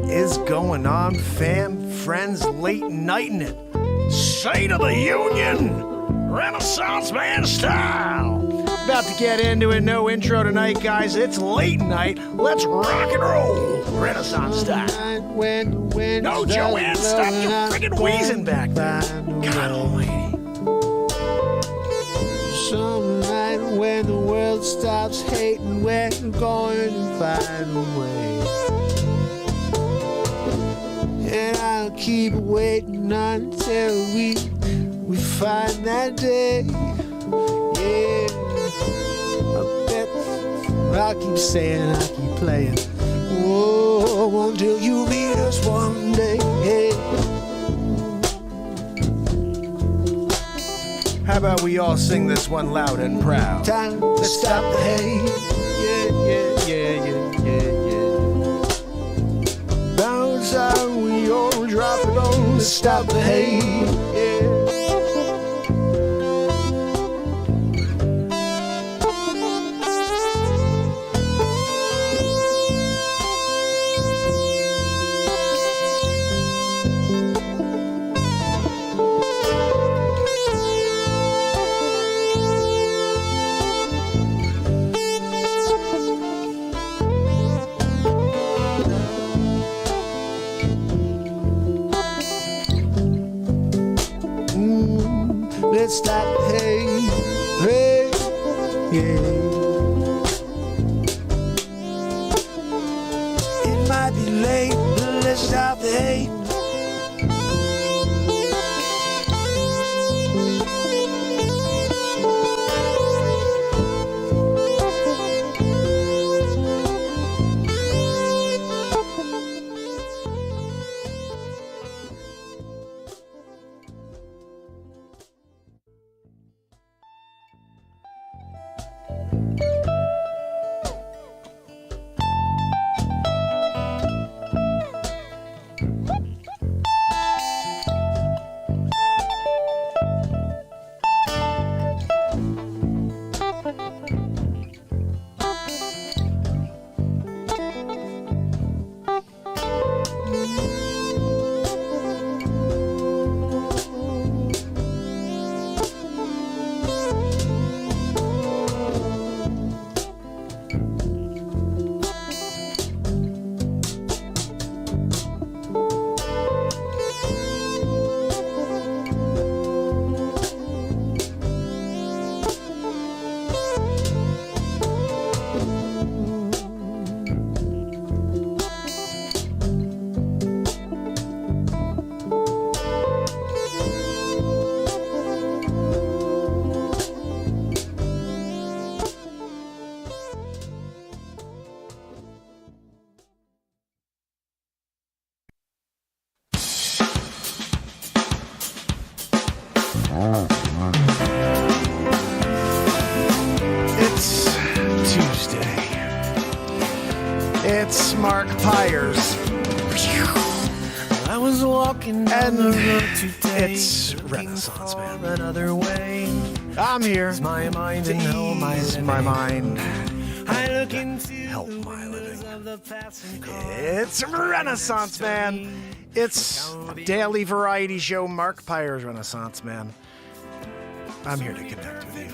is going on, fam, friends, late nighting it? State of the Union, Renaissance Man style. About to get into it, no intro tonight, guys. It's late night. Let's rock and roll, Renaissance style. No, Joanne, stop your friggin' wheezing back there. God almighty. Some night when the world stops hating, we're going to find a way. And I'll keep waiting until we find that day. Yeah, I bet I'll keep saying, I'll keep playing. Whoa, until you meet us one day. Hey. How about we all sing this one loud and proud? Time to stop the hate. Yeah. Bounce out, we all drop it on to stop the hate. Yeah. Let's stop the hate, hey, yeah. It might be late, but let's stop the hate. It's Tuesday. It's Mark Pyers. I was walking down the road today, it's Renaissance Man. another way. I'm here My mind to and how my ease my mind. I look into Help the my windows living. of the passing car. It's Renaissance Man. It's a daily variety show, Mark Pyers, Renaissance Man. I'm here to connect with you,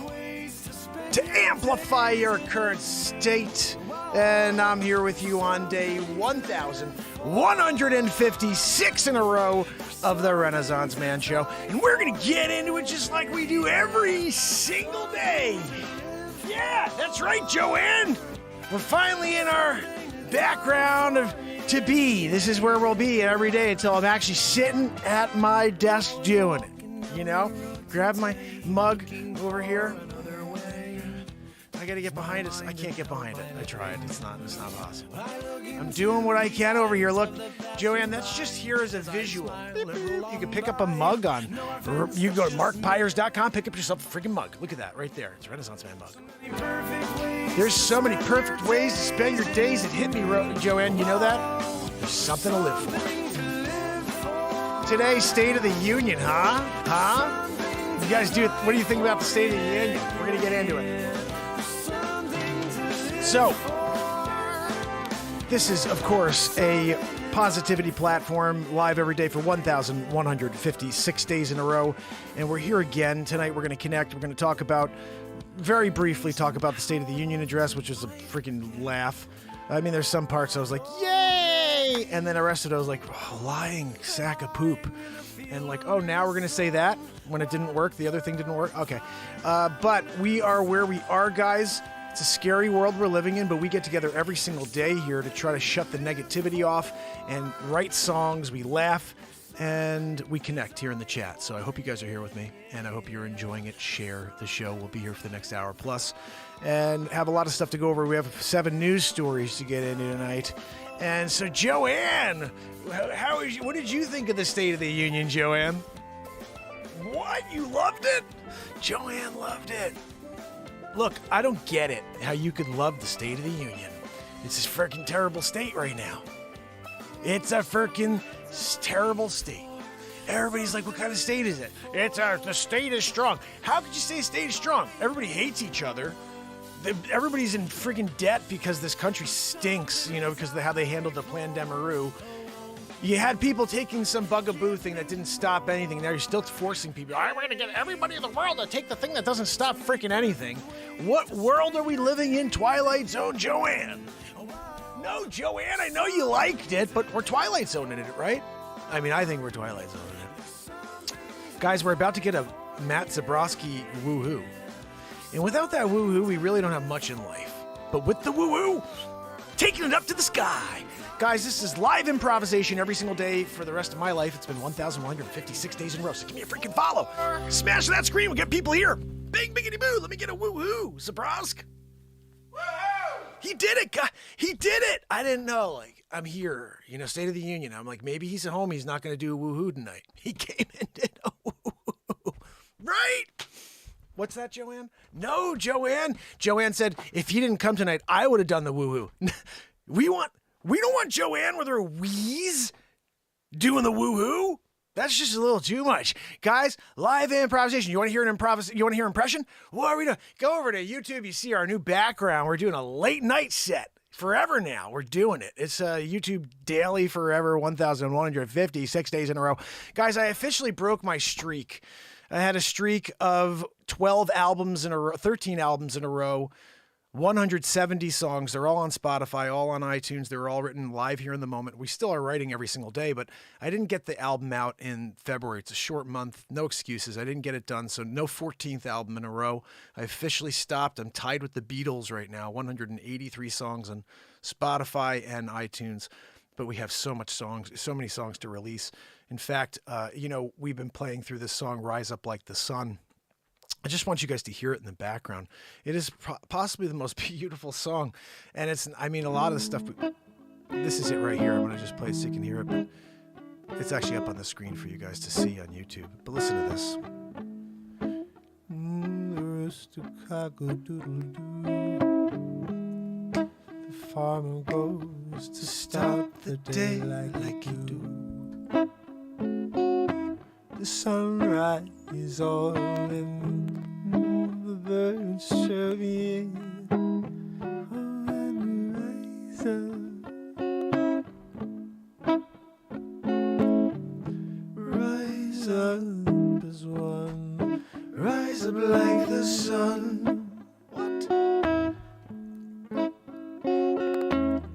to amplify your current state. And I'm here with you on day 1,156 in a row of the Renaissance Man Show. And we're going to get into it just like we do every single day. Yeah, that's right, Joanne. We're finally in our background of to be. This is where we'll be every day until I'm actually sitting at my desk doing it. You know? Grab my mug over here. I gotta get behind it. I can't get behind it. I tried. It's not possible. I'm doing what I can over here. Look, Joanne, that's just here as a visual. You can pick up a mug on. You can go to markpires.com, pick up yourself a freaking mug. Look at that right there. It's a Renaissance Man mug. There's so many perfect ways to spend your days. It hit me, Joanne. You know that? There's something to live for. Today's State of the Union, huh? You guys what do you think about the State of the Union? We're going to get into it. So, this is, of course, a positivity platform, live every day for 1,156 days in a row. And we're here again. Tonight we're going to connect. We're going to talk about, very briefly, talk about the State of the Union address, which was a freaking laugh. I mean, there's some parts I was like, yay! And then the rest of it I was like, oh, lying sack of poop. And like, oh, now we're going to say that when it didn't work. The other thing didn't work. Okay. But we are where we are, guys. It's a scary world we're living in, but we get together every single day here to try to shut the negativity off and write songs. We laugh and we connect here in the chat. So I hope you guys are here with me, and I hope you're enjoying it. Share the show. We'll be here for the next hour plus and have a lot of stuff to go over. We have 7 news stories to get into tonight. And so, Joanne, what did you think of the State of the Union, Joanne? What? You loved it? Joanne loved it. Look, I don't get it, how you could love the State of the Union. It's this freaking terrible state right now. It's a freaking terrible state. Everybody's like, what kind of state is it? The state is strong. How could you say state is strong? Everybody hates each other. Everybody's in freaking debt because this country stinks, because of how they handled the Plan Demaroo. You had people taking some bugaboo thing that didn't stop anything. Now you're still forcing people. All right, we're going to get everybody in the world to take the thing that doesn't stop freaking anything. What world are we living in, Twilight Zone, Joanne? No, Joanne, I know you liked it, but we're Twilight Zoning it, right? I mean, I think we're Twilight Zoning it. Guys, we're about to get a Matt Zabrowski woohoo. And without that woohoo, we really don't have much in life. But with the woohoo, taking it up to the sky. Guys, this is live improvisation every single day for the rest of my life. It's been 1,156 days in a row, so give me a freaking follow. Smash that screen. We'll get people here. Bing, biggity boo. Let me get a woohoo. Zabrowski. Woohoo! He did it, guy. He did it. I didn't know. Like, I'm here. State of the Union. I'm like, maybe he's at home. He's not going to do a woohoo tonight. He came and did a woohoo. Right? What's that, Joanne? No, Joanne. Joanne said, if he didn't come tonight, I would have done the woohoo. We don't want Joanne with her wheeze doing the woohoo. That's just a little too much. Guys, live improvisation. You want to hear You want to hear impression? What are we doing? Go over to YouTube. You see our new background. We're doing a late night set. Forever now. We're doing it. It's YouTube daily forever, 1,156 days in a row. Guys, I officially broke my streak. I had a streak of 12 albums in a row, 13 albums in a row. 170 songs. They're all on Spotify, all on iTunes. They were all written live here in the moment. We still are writing every single day, but I didn't get the album out in February. It's a short month. No excuses. I didn't get it done, so no 14th album in a row. I officially stopped. I'm tied with the Beatles right now, 183 songs on Spotify and iTunes, but we have so many songs to release. In fact, we've been playing through this song, Rise Up Like the Sun. I just want you guys to hear it in the background. It is possibly the most beautiful song. And a lot of the stuff, this is it right here. I'm going to just play it so you can hear it. But it's actually up on the screen for you guys to see on YouTube. But listen to this. The rooster cock-a-doodle-doo. The farmer goes to start the day like you do. The sunrise is all in, the birds chirping, oh, and rise up as one, rise up like the sun. What?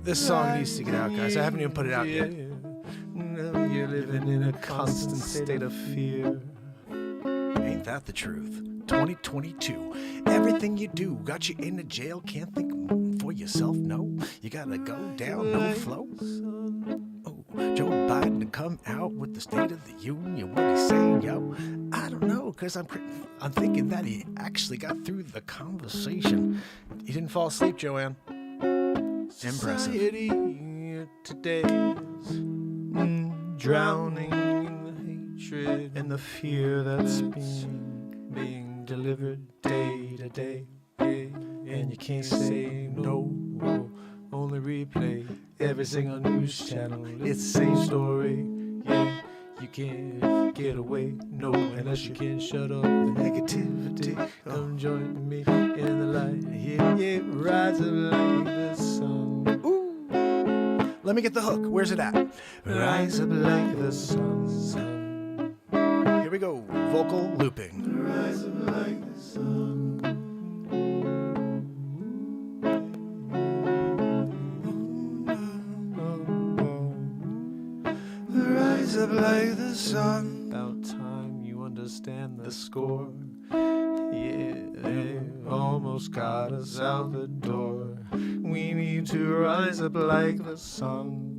This song needs to get out, guys. I haven't even put it out yet. Now you're living in a constant state of fear. Ain't that the truth? 2022. Everything you do got you in the jail. Can't think for yourself, no. You gotta go down, no flow. Oh, Joe Biden to come out with the State of the Union. What he saying, yo? I don't know, because I'm thinking that he actually got through the conversation. He didn't fall asleep, Joanne. Impressive. Today drowning in the hatred and the fear that's being delivered day to day. And you can't say no, only replay every single news channel. It's the same story, yeah. You can't get away, no, unless you can shut up the negativity. Come join me in the light, yeah, rise up like the sun. Let me get the hook. Where's it at? Rise up like the sun. Here we go. Vocal looping. Rise up like the sun. Rise up like the sun. About time you understand the score. Yeah, they almost got us out the door. We need to rise up like the sun.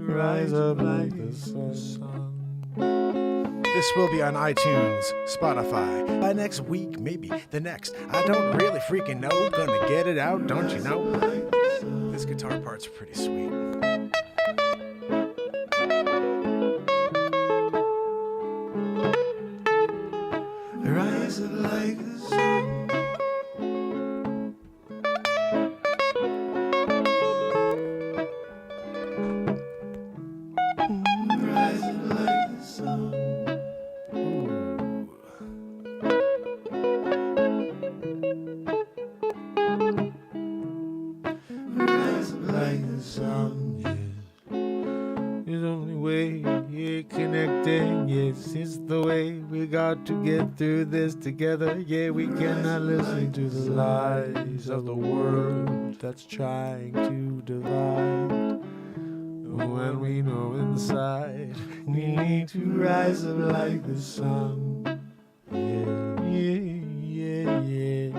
Rise up like the sun. This will be on iTunes, Spotify. By next week, maybe the next. I don't really freaking know. Gonna get it out, don't you know? This guitar part's pretty sweet. Rise up like the sun. Rise up like the sun. Rise up like the sun, yes. It's the only way you're connecting, yes. It's the way we got to get through this together. Yeah, we cannot listen to the lies of the world that's trying to divide. When we know inside we need to rise up like the sun. Yeah, yeah, yeah, yes.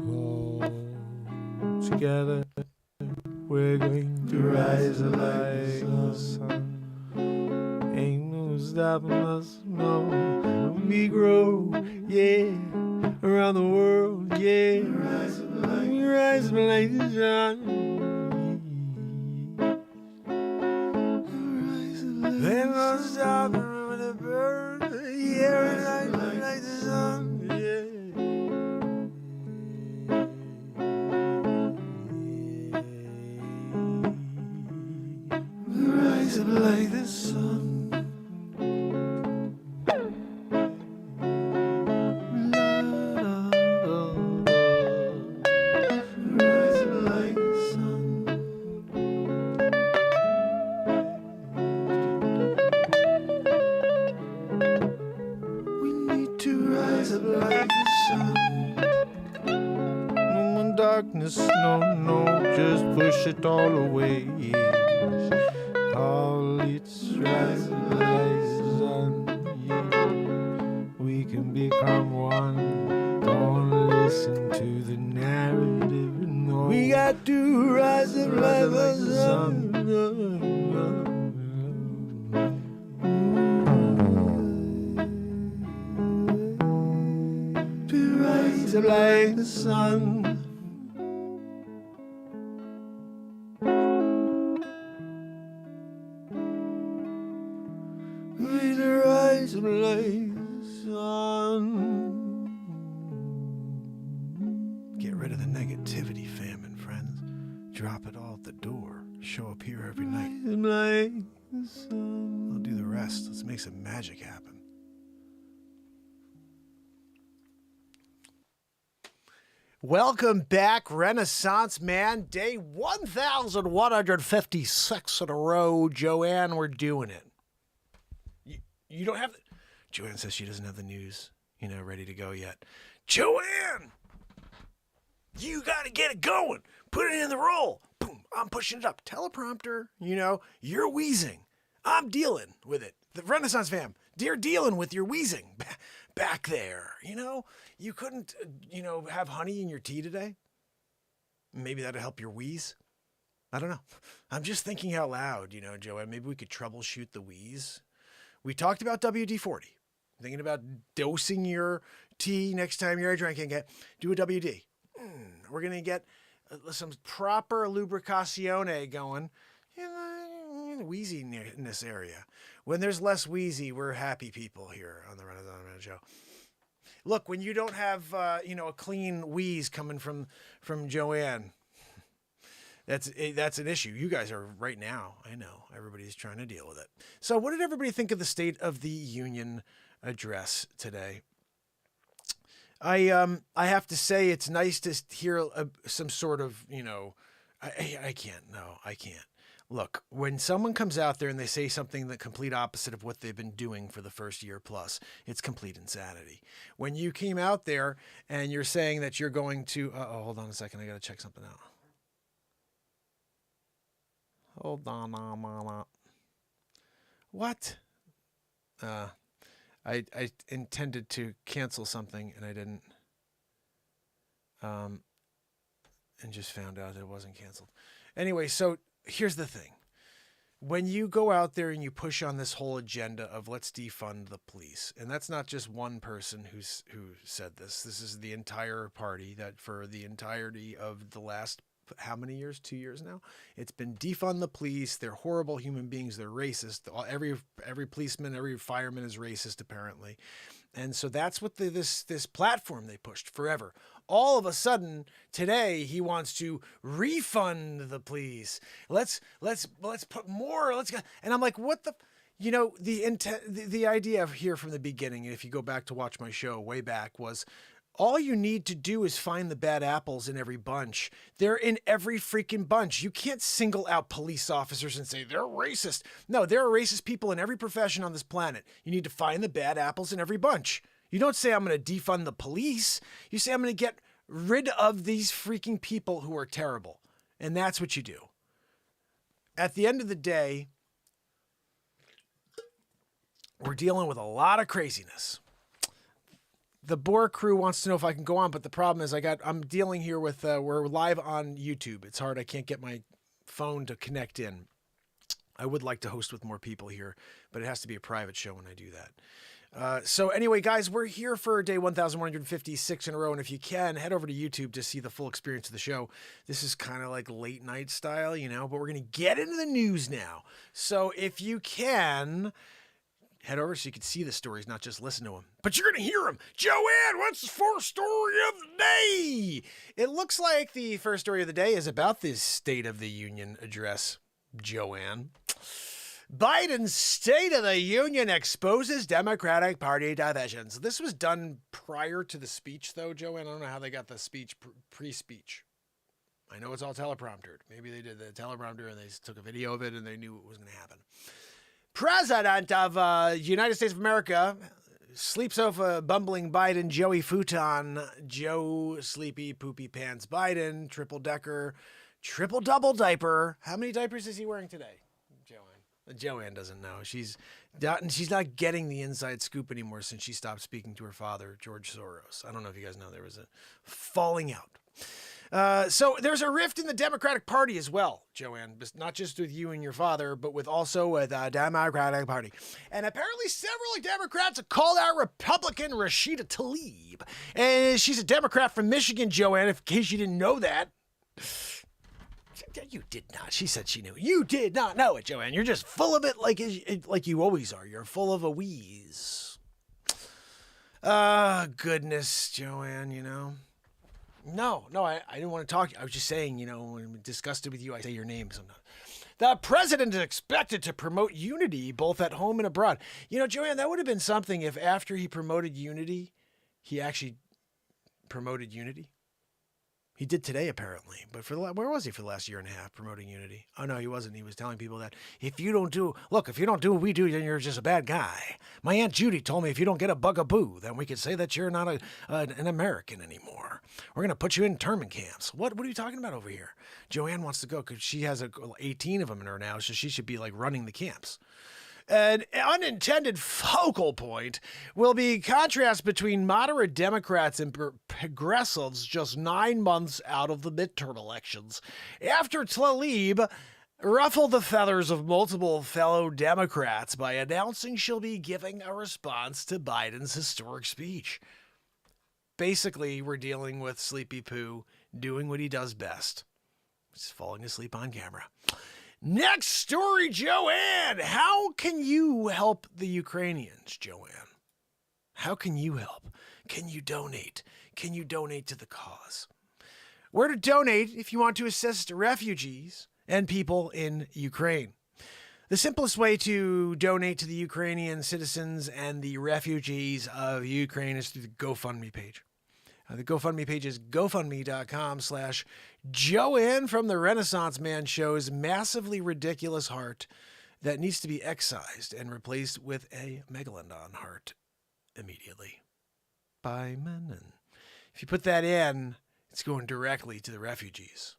All together we're going to rise up like the sun. Ain't no stopping us, no. We grow, yeah, around the world, yeah. We rise up like the sun. Then I'll stop and when it burns, yeah, rise up like the sun, yeah. Rise up like the sun. Rise up like the sun. We need to rise up like the sun. No more darkness, no, just push it all away. All it's rise up like the sun. Yeah. We can become one. Don't listen to the narrative. No. We got to rise up like the sun. To rise up like the sun. We to rise up like the sun. Get rid of the negativity, famine, friends. Drop it all at the door. Show up here every night. Rise up like the sun. We'll do the rest. Let's make some magic happen. Welcome back, Renaissance Man. Day 1156 in a row. Joanne, we're doing it. You don't have the... Joanne says she doesn't have the news, ready to go yet. Joanne! You got to get it going. Put it in the roll. Boom, I'm pushing it up. Teleprompter, you're wheezing. I'm dealing with it. The Renaissance fam, you're dealing with your wheezing back there. You couldn't, have honey in your tea today? Maybe that'll help your wheeze. I don't know. I'm just thinking out loud, Joanne. Maybe we could troubleshoot the wheeze. We talked about WD-40. Thinking about dosing your tea next time you're drinking it. Do a WD. We're going to get some proper lubricazione going in the wheeziness area. When there's less wheezy, we're happy people here on the Renaissance Man Show. Look, when you don't have, a clean wheeze coming from Joanne, that's an issue. You guys are right now. I know everybody's trying to deal with it. So what did everybody think of the State of the Union address today? I have to say it's nice to hear some sort of, I can't. No, I can't. Look, when someone comes out there and they say something the complete opposite of what they've been doing for the first year plus, it's complete insanity. When you came out there and you're saying that you're going to, hold on a second. I got to check something out. Hold on. What? I intended to cancel something and I didn't. And just found out it wasn't canceled. Anyway, so here's the thing. When you go out there and you push on this whole agenda of let's defund the police, and that's not just one person who said this. This is the entire party that for the entirety of the last how many years? 2 years now. It's been defund the police. They're horrible human beings. They're racist. Every policeman, every fireman is racist apparently. And so that's what this platform they pushed forever. All of a sudden today he wants to refund the police. Let's put more. And I'm like, what the, the idea here from the beginning, if you go back to watch my show way back, was all you need to do is find the bad apples in every bunch. They're in every freaking bunch. You can't single out police officers and say they're racist. No, there are racist people in every profession on this planet. You need to find the bad apples in every bunch. You don't say I'm going to defund the police. You say I'm going to get rid of these freaking people who are terrible. And that's what you do. At the end of the day, we're dealing with a lot of craziness. The Boar crew wants to know if I can go on, but the problem is I'm dealing here with, we're live on YouTube. It's hard. I can't get my phone to connect in. I would like to host with more people here, but it has to be a private show when I do that. So anyway, guys, we're here for day 1,156 in a row. And if you can, head over to YouTube to see the full experience of the show. This is kind of like late night style, but we're going to get into the news now. So if you can, head over so you can see the stories, not just listen to them. But you're going to hear them. Joanne, what's the first story of the day? It looks like the first story of the day is about this State of the Union address, Joanne. Biden's State of the Union exposes Democratic Party divisions. This was done prior to the speech, though, Joanne. I don't know how they got the speech pre-speech. I know it's all telepromptered. Maybe they did the teleprompter and they took a video of it and they knew what was going to happen. President of United States of America sleeps over bumbling Biden, Joey Futon, Joe Sleepy Poopy Pants Biden, triple double diaper. How many diapers is he wearing today, Joanne? Joanne doesn't know. She's not getting the inside scoop anymore since she stopped speaking to her father, George Soros. I don't know if you guys know there was a falling out. So there's a rift in the Democratic Party as well, Joanne, not just with you and your father, but also with the Democratic Party. And apparently several Democrats have called out Republican Rashida Tlaib. And she's a Democrat from Michigan, Joanne, in case you didn't know that. You did not. She said she knew. You did not know it, Joanne. You're just full of it like you always are. You're full of a wheeze. Goodness, Joanne, No, I didn't want to talk. I was just saying, when I'm disgusted with you, I say your name sometimes. The president is expected to promote unity both at home and abroad. Joanne, that would have been something if after he promoted unity, he actually promoted unity. He did today, apparently. But where was he for the last year and a half promoting unity? Oh, no, he wasn't. He was telling people that if you don't do what we do, then you're just a bad guy. My Aunt Judy told me if you don't get a bugaboo, then we could say that you're not an American anymore. We're going to put you in internment camps. What are you talking about over here? Joanne wants to go because she has 18 of them in her now, so she should be running the camps. An unintended focal point will be contrast between moderate Democrats and progressives just 9 months out of the midterm elections, after Tlaib ruffled the feathers of multiple fellow Democrats by announcing she'll be giving a response to Biden's historic speech. Basically, we're dealing with Sleepy Poo doing what he does best. He's falling asleep on camera. Next story, Joanne. How can you help the Ukrainians, Joanne? How can you help? Can you donate? Can you donate to the cause? Where to donate if you want to assist refugees and people in Ukraine? The simplest way to donate to the Ukrainian citizens and the refugees of Ukraine is through the GoFundMe page. The GoFundMe page is gofundme.com/Joanne from the Renaissance Man Show's massively ridiculous heart that needs to be excised and replaced with a megalodon heart immediately. By Menon. If you put that in, it's going directly to the refugees.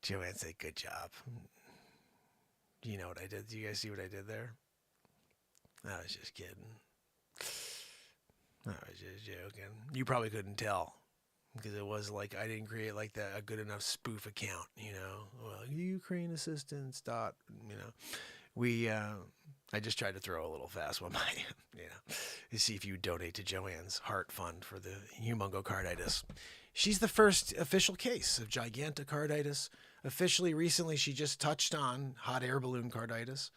Joanne said, good job. Do you know what I did? Do you guys see what I did there? I was just kidding. I was just joking. You probably couldn't tell because it was like I didn't create like a good enough spoof account, Well, Ukraine assistance dot, I just tried to throw a little fast one by to see if you donate to Joanne's Heart Fund for the humongocarditis. She's the first official case of gigantocarditis. Officially, recently, she just touched on hot air balloon carditis.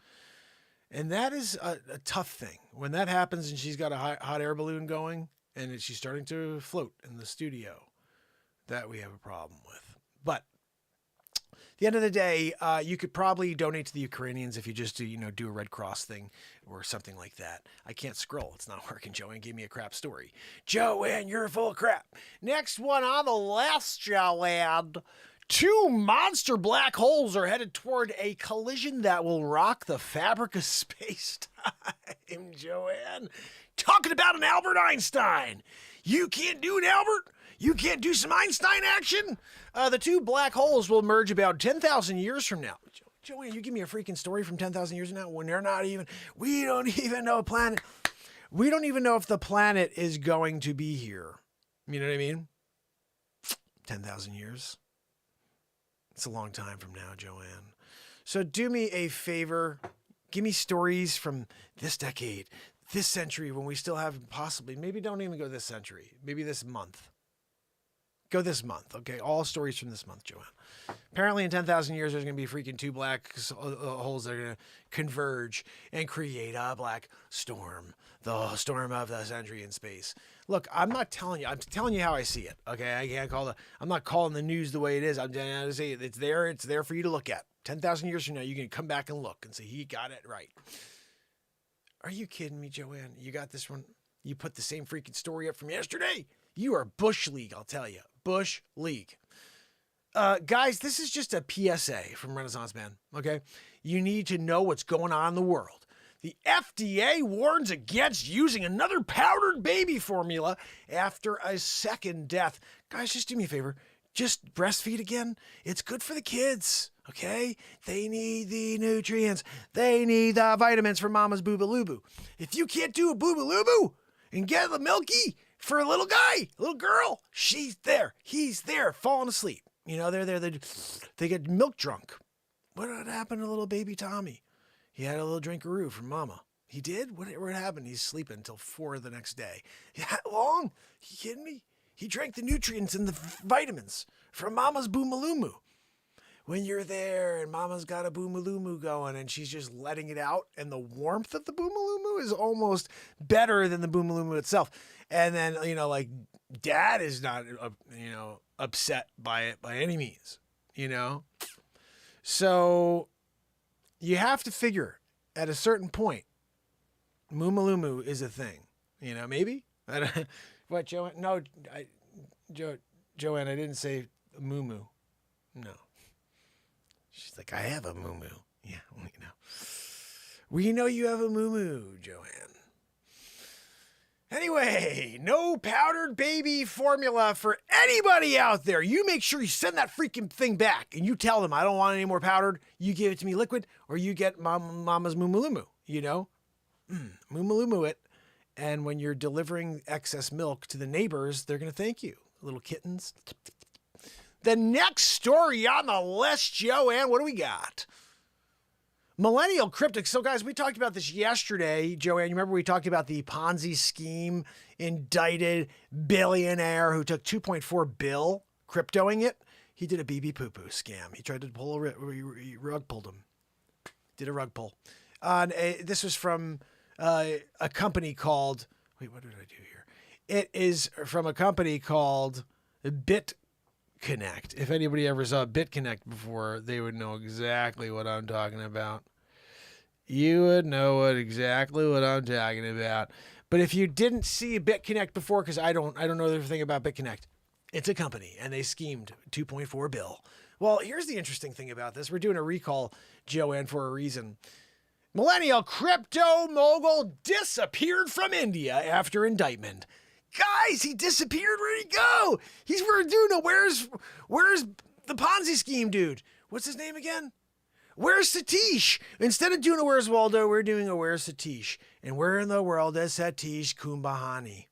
And that is a tough thing. When that happens and she's got a hot air balloon going and she's starting to float in the studio, that we have a problem with. But at the end of the day, you could probably donate to the Ukrainians if you just do a Red Cross thing or something like that. I can't scroll. It's not working. Joanne gave me a crap story. Joanne, you're full of crap. Next one on the list, Joanne. 2 monster black holes are headed toward a collision that will rock the fabric of space-time, Joanne. Talking about an Albert Einstein. You can't do an Albert? You can't do some Einstein action? The 2 black holes will merge about 10,000 years from now. Joanne, you give me a freaking story from 10,000 years from now when we don't even know we don't even know if the planet is going to be here. You know what I mean? 10,000 years. It's a long time from now, Joanne. So do me a favor. Give me stories from this decade, this century, when we still have maybe don't even go this century. Maybe this month. Go this month, okay? All stories from this month, Joanne. Apparently in 10,000 years, there's going to be freaking 2 black holes that are going to converge and create a black storm. The storm of the century in space. Look, I'm not telling you. I'm telling you how I see it, okay? I'm not calling the news the way it is. I'm telling you, say it's there. It's there for you to look at. 10,000 years from now, you can come back and look and say, he got it right. Are you kidding me, Joanne? You got this one? You put the same freaking story up from yesterday? You are Bush League, I'll tell you. Bush League. Guys, this is just a PSA from Renaissance Man, okay? You need to know what's going on in the world. The FDA warns against using another powdered baby formula after a second death. Guys, just do me a favor. Just breastfeed again. It's good for the kids, okay? They need the nutrients. They need the vitamins from Mama's Boobaloo. If you can't do a Boobaloo and get the milky for a little guy, a little girl, she's there. He's there, falling asleep. They're there. They get milk drunk. What happened to little baby Tommy? He had a little drinkaroo from Mama. He did? What happened? He's sleeping until 4 the next day. That long? You kidding me? He drank the nutrients and the vitamins from Mama's Boomaloo. When you're there and Mama's got a Boomaloo going and she's just letting it out, and the warmth of the Boomaloo is almost better than the Boomaloo itself. And then, Dad is not, upset by it by any means, So you have to figure at a certain point, Moomaloo is a thing, maybe. What, Joanne? No, Joanne, I didn't say moo. No. She's like, I have a moo. Yeah, we know you have a moo, Joanne. Anyway, no powdered baby formula for anybody out there. You make sure you send that freaking thing back and you tell them, I don't want any more powdered. You give it to me liquid or you get Mama's Moomaloo, Moomaloo it. And when you're delivering excess milk to the neighbors, they're going to thank you. Little kittens. The next story on the list, Joanne, what do we got? Millennial cryptic. So, guys, we talked about this yesterday. Joanne, you remember we talked about the Ponzi scheme indicted billionaire who took $2.4 billion cryptoing it? He did a BB poo-poo scam. He tried to pull rug pulled him. Did a rug pull. This was from a company called... Wait, what did I do here? It is from a company called BitConnect. If anybody ever saw BitConnect before, they would know exactly what I'm talking about. You would know exactly what I'm talking about. But if you didn't see BitConnect before, because I don't know everything about BitConnect, it's a company and they schemed $2.4 billion. Well, here's the interesting thing about this. We're doing a recall, Joanne, for a reason. Millennial crypto mogul disappeared from India after indictment. Guys, he disappeared. Where'd he go? We're doing a where's the Ponzi scheme dude? What's his name again? Where's Satish? Instead of doing a Where's Waldo, we're doing a Where's Satish. And where in the world is Satish Kumbahani?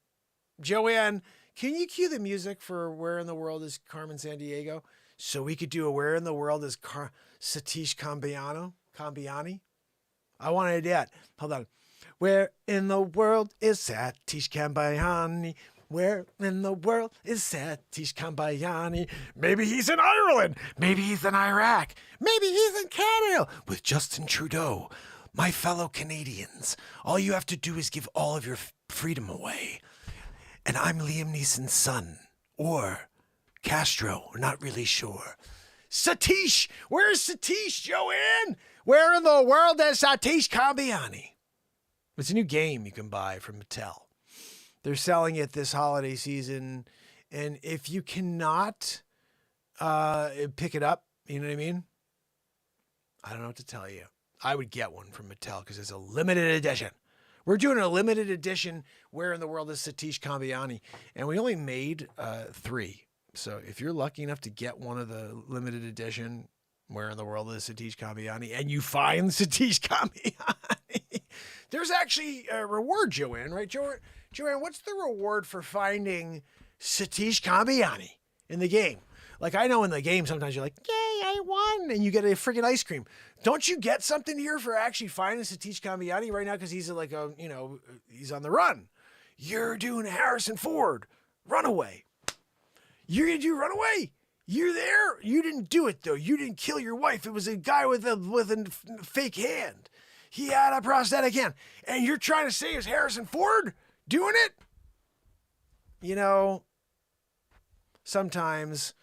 Joanne, can you cue the music for Where in the World is Carmen Sandiego? So we could do a Where in the World is Satish Cambiani? I want to do that. Hold on. Where in the world is Satish Cambiani? Where in the world is Satish Cambiani? Maybe he's in Ireland. Maybe he's in Iraq. Maybe he's in Canada with Justin Trudeau. My fellow Canadians, all you have to do is give all of your freedom away. And I'm Liam Neeson's son. Or Castro. We're not really sure. Satish! Where's Satish, Joanne? Where in the world is Satish Cambiani? It's a new game you can buy from Mattel. They're selling it this holiday season. And if you cannot pick it up, you know what I mean? I don't know what to tell you. I would get one from Mattel because it's a limited edition. We're doing a limited edition Where in the World is Satish Cambiani? And we only made 3. So if you're lucky enough to get one of the limited edition Where in the World is Satish Cambiani and you find Satish Cambiani, there's actually a reward, Joanne, right? Joanne, what's the reward for finding Satish Cambiani in the game? Like, I know in the game, sometimes you're like, yay, I won, and you get a freaking ice cream. Don't you get something here for actually finding Satish Cambiani right now? Because he's like he's on the run. You're doing Harrison Ford, Runaway. You're going to do Runaway? You're there? You didn't do it, though. You didn't kill your wife. It was a guy with a fake hand. He had a prosthetic hand. And you're trying to say it's Harrison Ford doing it? You know, sometimes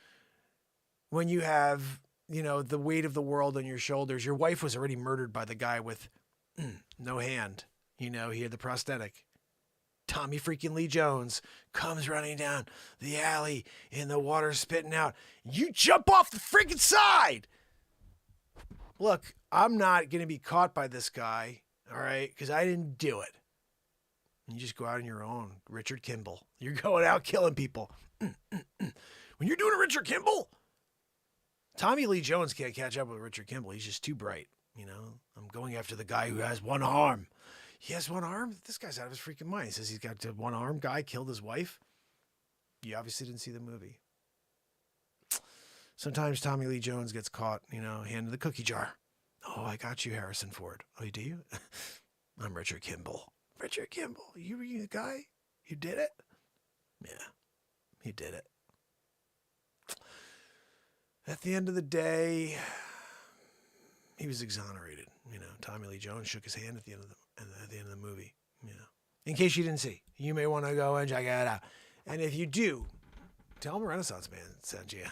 when you have, the weight of the world on your shoulders, your wife was already murdered by the guy with no hand. He had the prosthetic. Tommy freaking Lee Jones comes running down the alley in the water spitting out. You jump off the freaking side. Look, I'm not going to be caught by this guy, all right, because I didn't do it. You just go out on your own. Richard Kimball. You're going out killing people. When you're doing a Richard Kimball, Tommy Lee Jones can't catch up with Richard Kimball. He's just too bright. I'm going after the guy who has one arm. He has one arm? This guy's out of his freaking mind. He says he's got one arm. Guy killed his wife. You obviously didn't see the movie. Sometimes Tommy Lee Jones gets caught, handed the cookie jar. Oh, I got you, Harrison Ford. Oh, do you? I'm Richard Kimball. Richard Kimball, you were the guy? You did it? Yeah, he did it. At the end of the day, he was exonerated. Tommy Lee Jones shook his hand at the end of the movie. In case you didn't see, you may want to go and check it out. And if you do, tell him a Renaissance Man sent you.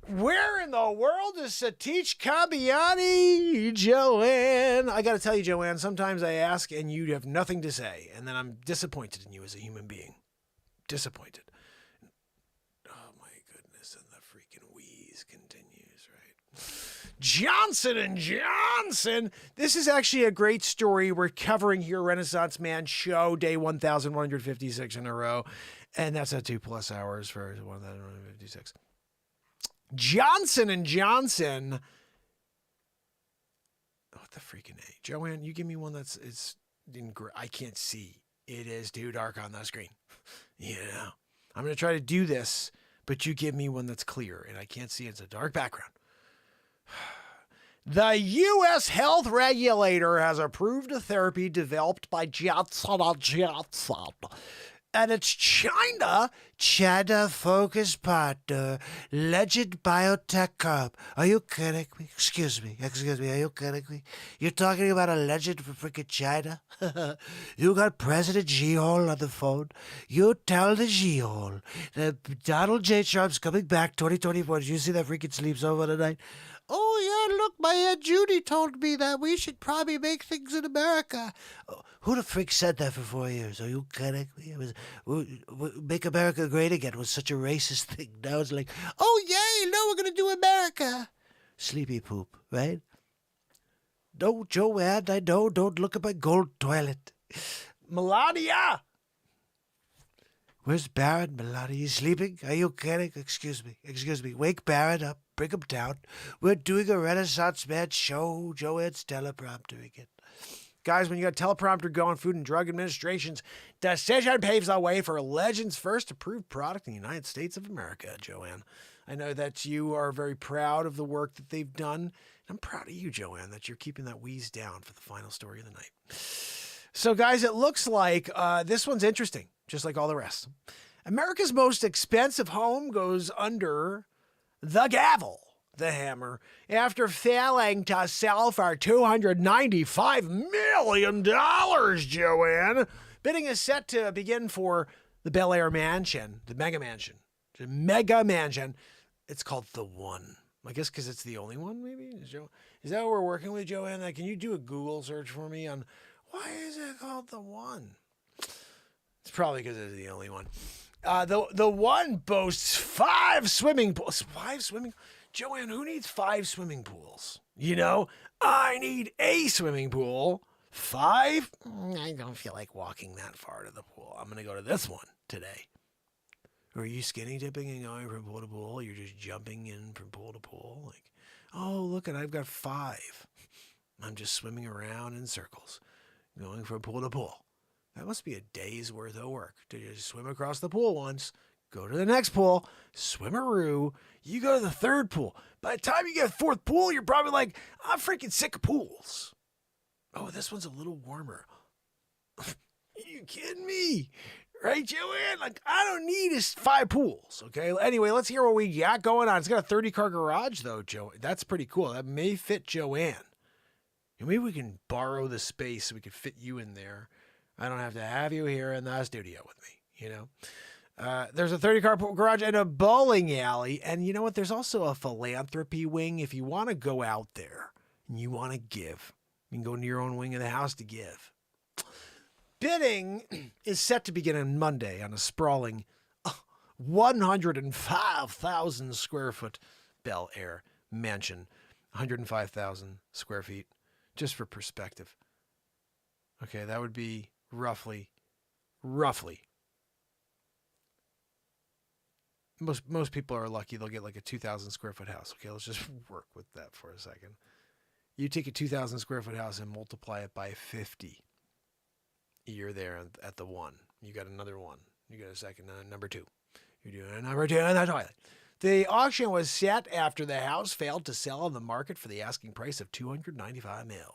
Where in the world is Satish Cambiani, Joanne? I got to tell you, Joanne, sometimes I ask and you have nothing to say, and then I'm disappointed in you as a human being. Disappointed. Oh, my goodness, and the freaking wheeze continues, right? Johnson & Johnson. This is actually a great story we're covering here, Renaissance Man Show, day 1,156 in a row, and that's at 2+ hours for 1,156. Johnson & Johnson. What the freaking A? Joanne, you give me one that's I can't see. It is too dark on the screen. I'm going to try to do this, but you give me one that's clear, and I can't see. It's a dark background. The U.S. health regulator has approved a therapy developed by Johnson & Johnson. And it's China focus partner, Legend Biotech Corp. Are you kidding me? Excuse me, are you kidding me? You're talking about a legend from freaking China? You got President G-Hole on the phone. You tell the G-Hole that Donald J. Trump's coming back 2024. Did you see that freaking sleeps over tonight? Oh, Dad, look, my Aunt Judy told me that we should probably make things in America. Oh, who the frick said that for 4 years? Are you kidding me? Make America great again was such a racist thing. Now it's like, oh, yay, no, we're going to do America. Sleepy poop, right? No, Joanne, I know, don't look at my gold toilet. Melania! Where's Barron, Melania? You sleeping? Are you kidding? Excuse me. Wake Barron up. Bring him down. We're doing a Renaissance Man show. Joanne's telepromptering it. Guys, when you got teleprompter going, Food and Drug Administration's decision paves the way for Legend's first approved product in the United States of America, Joanne. I know that you are very proud of the work that they've done. I'm proud of you, Joanne, that you're keeping that wheeze down for the final story of the night. So, guys, it looks like this one's interesting, just like all the rest. America's most expensive home goes under the gavel, the hammer, after failing to sell for $295 million, Joanne. Bidding is set to begin for the Bel Air Mansion, the Mega Mansion. The Mega Mansion. It's called The One. I guess because it's the only one, maybe? Is that what we're working with, Joanne? Can you do a Google search for me on why is it called The One? It's probably because it's the only one. The One boasts 5 swimming pools. 5 swimming? Joanne, who needs 5 swimming pools? You know, I need a swimming pool. 5? I don't feel like walking that far to the pool. I'm going to go to this one today. Are you skinny dipping and going from pool to pool? You're just jumping in from pool to pool? Like, oh, look, I've got 5. I'm just swimming around in circles, going from pool to pool. That must be a day's worth of work to just swim across the pool once, go to the next pool, swim-a-roo, you go to the 3rd pool. By the time you get a 4th pool, you're probably like, I'm freaking sick of pools. Oh, this one's a little warmer. Are you kidding me? Right, Joanne? I don't need 5 pools, okay? Anyway, let's hear what we got going on. It's got a 30-car garage, though, Joe. That's pretty cool. That may fit Joanne. And maybe we can borrow the space so we could fit you in there. I don't have to have you here in the studio with me, you know? There's a 30-car garage and a bowling alley. And you know what? There's also a philanthropy wing. If you want to go out there and you want to give, you can go into your own wing of the house to give. Bidding is set to begin on Monday on a sprawling 105,000 square foot Bel Air mansion. 105,000 square feet, just for perspective. Okay, that would be roughly. Most people are lucky they'll get like a 2,000 square foot house. Okay, let's just work with that for a second. You take a 2,000 square foot house and multiply it by 50. You're there at the 1. You got another 1. You got a second, number 2. You're doing a number 2 in the toilet. The auction was set after the house failed to sell on the market for the asking price of $295 million.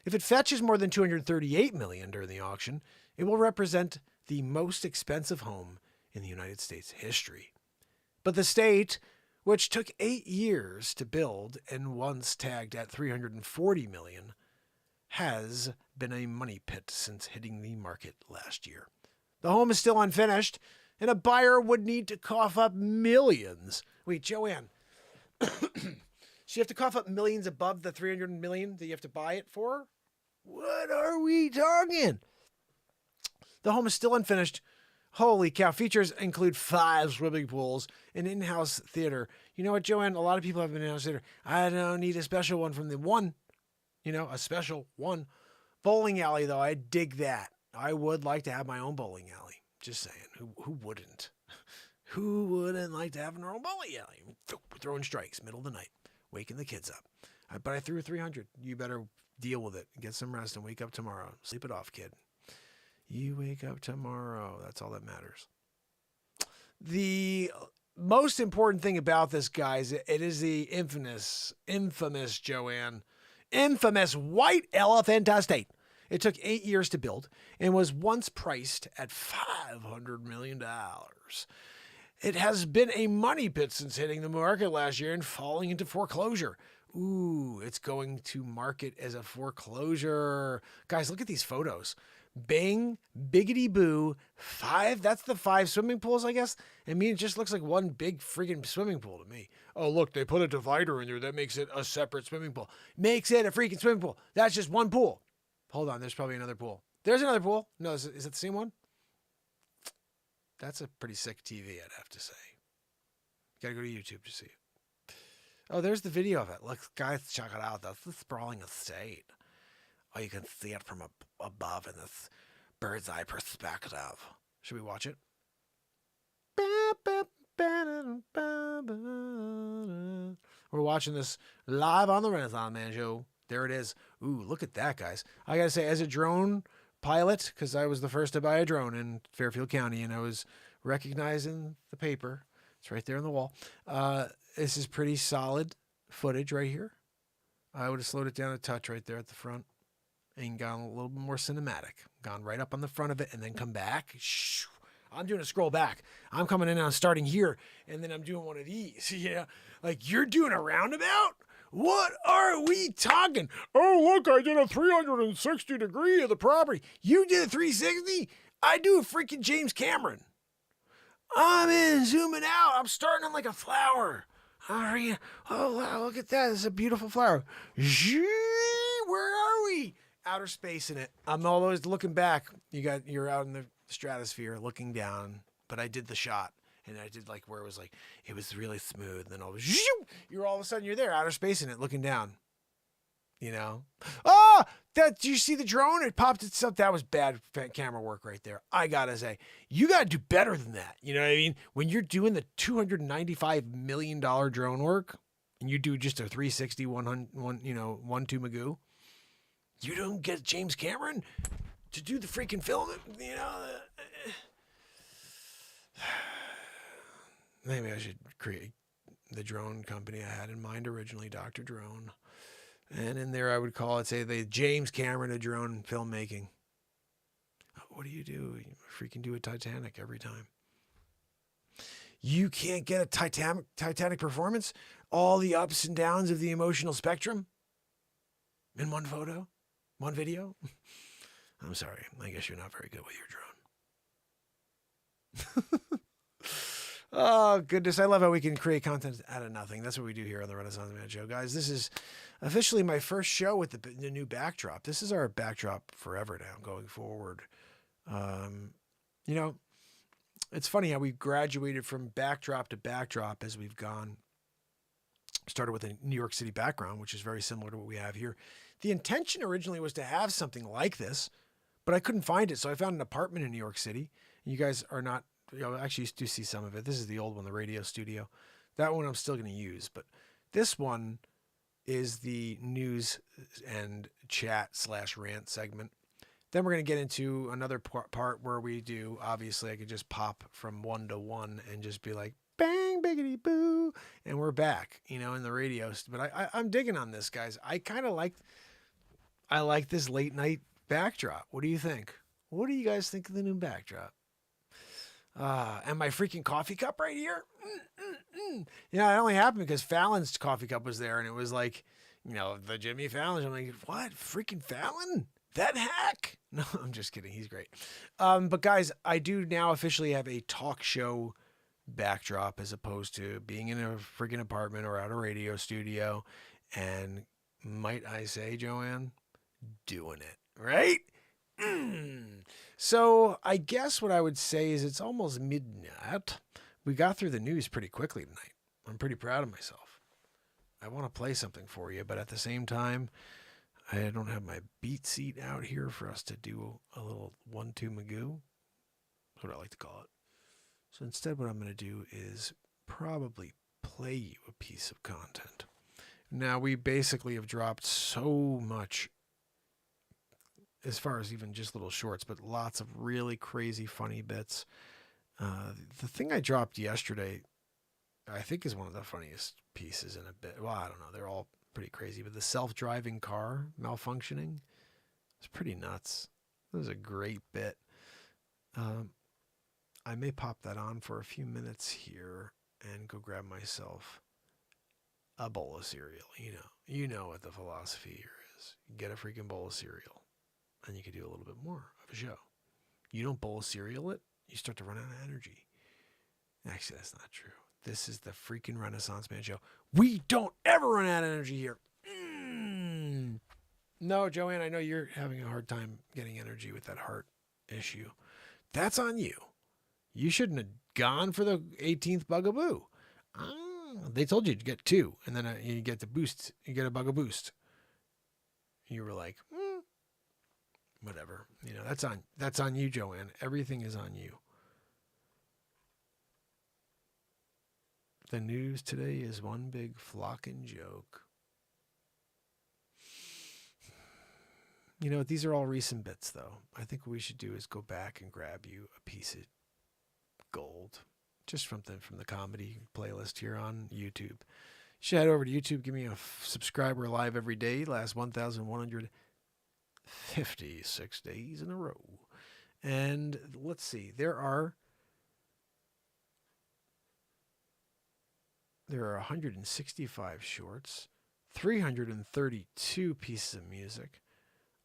If it fetches more than $238 million during the auction, it will represent the most expensive home in the United States history. But the state, which took 8 years to build and once tagged at $340 million, has been a money pit since hitting the market last year. The home is still unfinished, and a buyer would need to cough up millions. Wait, Joanne, so you have to cough up millions above the $300 million that you have to buy it for? What are we talking? The home is still unfinished. Holy cow. Features include 5 swimming pools, an in-house theater. You know what, Joanne? A lot of people have an in-house theater. I don't need a special one from the One. You know, a special one. Bowling alley, though, I dig that. I would like to have my own bowling alley. Just saying. Who wouldn't? Who wouldn't like to have an own bowling alley? Throwing strikes, middle of the night, waking the kids up. But I threw a 300. You better deal with it. Get some rest and wake up tomorrow. Sleep it off, kid. You wake up tomorrow. That's all that matters. The most important thing about this, guys, it is the infamous Joanne, infamous white elephant estate. It took 8 years to build and was once priced at $500 million. It has been a money pit since hitting the market last year and falling into foreclosure. Ooh, it's going to market as a foreclosure. Guys, look at these photos. Bing, biggity boo, 5. That's the 5 swimming pools, I guess. I mean, it just looks like one big freaking swimming pool to me. Oh, look, they put a divider in there. That makes it a separate swimming pool. Makes it a freaking swimming pool. That's just one pool. Hold on, there's probably another pool. There's another pool. No, is it the same one? That's a pretty sick TV, I'd have to say. Gotta go to YouTube to see it. Oh, there's the video of it. Look, guys, check it out. That's the sprawling estate. Oh, you can see it from above in this bird's eye perspective. Should we watch it? We're watching this live on the Renaissance Man Show. There it is. Ooh, look at that, guys. I gotta say, as a drone pilot, because I was the first to buy a drone in Fairfield County, and I was recognized in the paper. It's right there on the wall. This is pretty solid footage right here. I would have slowed it down a touch right there at the front and gone a little bit more cinematic. Gone right up on the front of it and then come back. I'm doing a scroll back. I'm coming in and I'm starting here, and then I'm doing one of these. Yeah, like you're doing a roundabout? What are we talking? Oh, look, I did a 360 degree of the property. You did a 360? I do a freaking James Cameron. I'm in, zooming out. I'm starting on like a flower. Oh, wow, look at that. This is a beautiful flower. Where are we? Outer space in it. I'm always looking back. You're out in the stratosphere looking down, but I did the shot. And I did like where it was like, it was really smooth. And then you're all of a sudden you're there, outer space in it, looking down. You know? Oh, did you see the drone? It popped itself. That was bad camera work right there. I gotta say, you gotta do better than that. You know what I mean? When you're doing the $295 million drone work, and you do just a 360, 100, 1-2 Magoo, you don't get James Cameron to do the freaking film. You know. Maybe I should create the drone company I had in mind originally, Dr. Drone. And in there I would call it, say, the James Cameron of drone filmmaking. What do? You freaking do a Titanic every time. You can't get a Titanic performance? All the ups and downs of the emotional spectrum? In one photo? One video? I'm sorry. I guess you're not very good with your drone. Oh, goodness. I love how we can create content out of nothing. That's what we do here on the Renaissance Man Show. Guys, this is officially my first show with the new backdrop. This is our backdrop forever now, going forward. It's funny how we've graduated from backdrop to backdrop as we've gone. Started with a New York City background, which is very similar to what we have here. The intention originally was to have something like this, but I couldn't find it. So I found an apartment in New York City. You guys are not... actually, you do see some of it. This is the old one, the radio studio. That one I'm still going to use, but this one is the news and chat / rant segment. Then we're going to get into another part where we do, obviously, I could just pop from 1 to 1 and just be like, bang, biggity boo, and we're back, in the radio. But I'm digging on this, guys. I like this late night backdrop. What do you think? What do you guys think of the new backdrop? And my freaking coffee cup right here. It only happened because Fallon's coffee cup was there, and it was like, the Jimmy Fallon. I'm like, what? Freaking Fallon? That hack? No, I'm just kidding. He's great. But guys, I do now officially have a talk show backdrop as opposed to being in a freaking apartment or at a radio studio. And might I say, Joanne, doing it, right? So I guess what I would say is it's almost midnight. We got through the news pretty quickly tonight. I'm pretty proud of myself. I want to play something for you, but at the same time, I don't have my beat seat out here for us to do a little 1-2 Magoo. That's what I like to call it. So instead, what I'm going to do is probably play you a piece of content. Now, we basically have dropped so much as far as even just little shorts, but lots of really crazy, funny bits. The thing I dropped yesterday, I think is one of the funniest pieces in a bit. Well, I don't know. They're all pretty crazy, but the self-driving car malfunctioning is pretty nuts. It was a great bit. I may pop that on for a few minutes here and go grab myself a bowl of cereal. You know what the philosophy here is. Get a freaking bowl of cereal. and you could do a little bit more of a show. You don't bowl cereal it, you start to run out of energy. Actually, that's not true. This is the freaking Renaissance Man Show. We don't ever run out of energy here. No, Joanne, I know you're having a hard time getting energy with that heart issue. That's on you. You shouldn't have gone for the 18th bugaboo. They told you to get 2, and then you get the boost. You get a bug boost. You were like, whatever. That's on you, Joanne. Everything is on you. The news today is one big flocking joke. These are all recent bits, though. I think what we should do is go back and grab you a piece of gold, just from the comedy playlist here on YouTube. You should head over to YouTube, give me a subscriber live every day, last 1,156 days in a row. And let's see, there are 165 shorts, 332 pieces of music,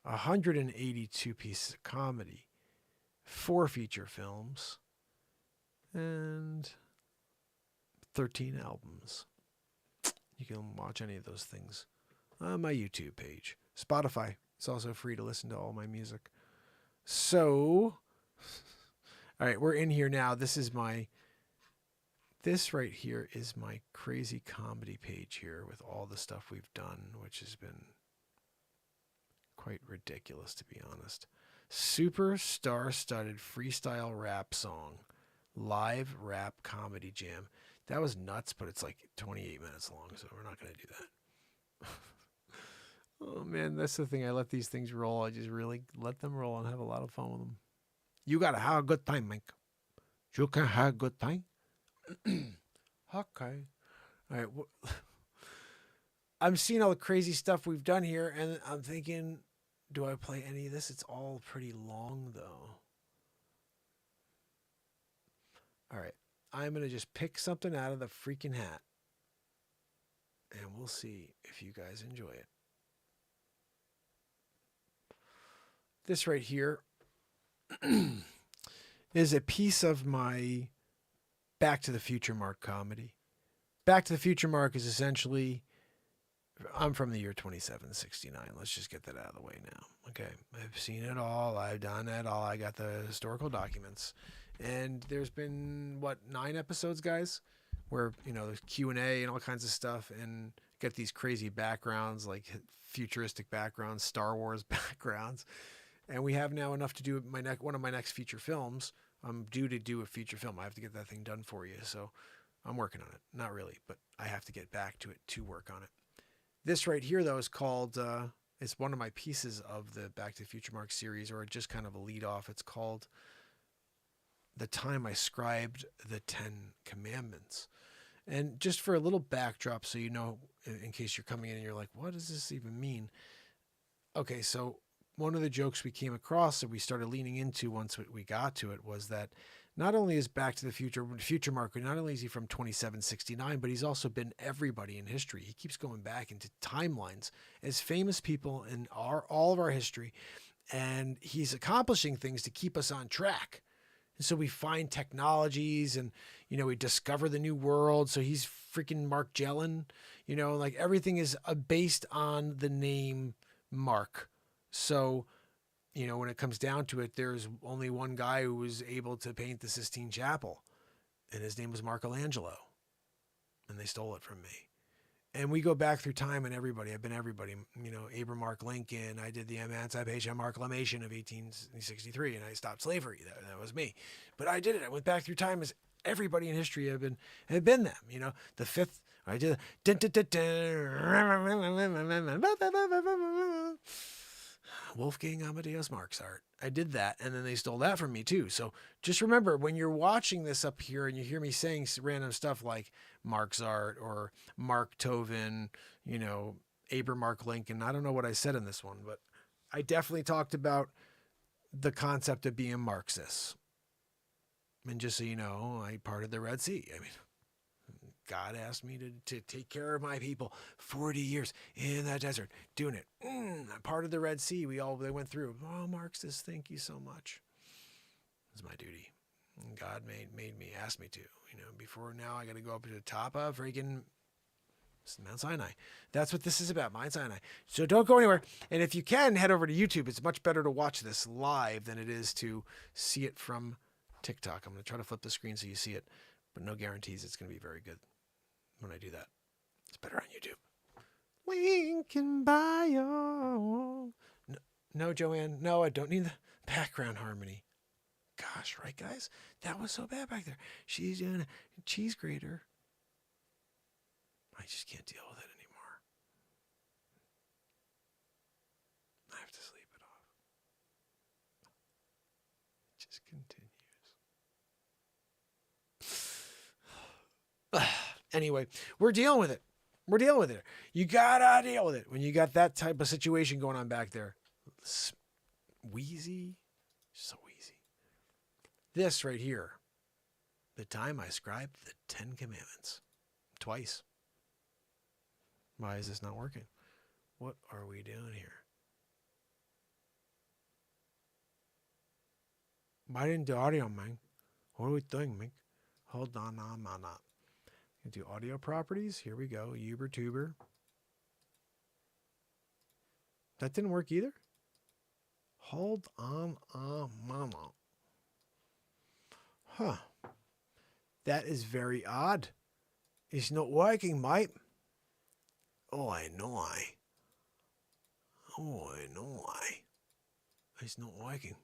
182 pieces of comedy, 4 feature films, and 13 albums. You can watch any of those things on my YouTube page. Spotify, it's also free to listen to all my music. So, all right, we're in here now. This right here is my crazy comedy page here with all the stuff we've done, which has been quite ridiculous, to be honest. Super star-studded freestyle rap song, live rap comedy jam. That was nuts, but it's like 28 minutes long, so we're not going to do that. Oh, man, that's the thing. I let these things roll. I just really let them roll and have a lot of fun with them. You got to have a good time, Mike. You can have a good time. Okay. All right. I'm seeing all the crazy stuff we've done here, and I'm thinking, do I play any of this? It's all pretty long, though. All right. I'm going to just pick something out of the freaking hat, and we'll see if you guys enjoy it. This right here is a piece of my Back to the Future Mark comedy. Back to the Future Mark is essentially, I'm from the year 2769. Let's just get that out of the way now. Okay. I've seen it all. I've done it all. I got the historical documents. And there's been, 9 episodes, guys? Where, there's Q&A and all kinds of stuff. And get these crazy backgrounds, like futuristic backgrounds, Star Wars backgrounds. And we have now enough to do one of my next feature films. I'm due to do a feature film. I have to get that thing done for you. So I'm working on it. Not really, but I have to get back to it to work on it. This right here, though, is called, it's one of my pieces of the Back to the Future Mark series, or just kind of a lead off. It's called The Time I Scribed the 10 Commandments. And just for a little backdrop, so you know, in case you're coming in and you're like, what does this even mean? Okay, so one of the jokes we came across that we started leaning into once we got to it was that not only is Back to the Future Mark, not only is he from 2769, but he's also been everybody in history. He keeps going back into timelines as famous people in all of our history, and he's accomplishing things to keep us on track. And so we find technologies and, we discover the new world. So he's freaking Mark Jellin, like everything is based on the name Mark. So, when it comes down to it, there's only one guy who was able to paint the Sistine Chapel, and his name was Michelangelo, and they stole it from me. And we go back through time, and I've been everybody, Abraham Mark Lincoln. I did the Emancipation Proclamation of 1863, and I stopped slavery. That was me. But I did it. I went back through time as everybody in history have been them. The fifth, I did Wolfgang Amadeus Mozart. I did that, and then they stole that from me too. So just remember, when you're watching this up here and you hear me saying random stuff like Marxart or Mark Tobin, Abraham Mark Lincoln, I don't know what I said in this one, but I definitely talked about the concept of being Marxist. And just so you know, I parted the Red Sea. I mean, God asked me to take care of my people 40 years in that desert, doing it. I'm part of the Red Sea. They went through. Oh, Mark says, thank you so much. It's my duty. And God made me, asked me to. Before now, I got to go up to the top of freaking Mount Sinai. That's what this is about, Mount Sinai. So don't go anywhere. And if you can, head over to YouTube. It's much better to watch this live than it is to see it from TikTok. I'm going to try to flip the screen so you see it, but no guarantees it's going to be very good when I do that. It's better on YouTube. Link in bio. No, Joanne. No, I don't need the background harmony. Gosh, right, guys? That was so bad back there. She's doing a cheese grater. I just can't deal with it anymore. I have to sleep it off. It just continues. Anyway, we're dealing with it. We're dealing with it. You gotta deal with it when you got that type of situation going on back there. Wheezy. So wheezy. This right here. The time I scribed the 10 Commandments. Twice. Why is this not working? What are we doing here? Why didn't do audio, man? What are we doing, man? Hold on, man. Do audio properties. Here we go. Uber-tuber. That didn't work either? Hold on, mama. Huh. That is very odd. It's not working, mate. Oh, I know. It's not working.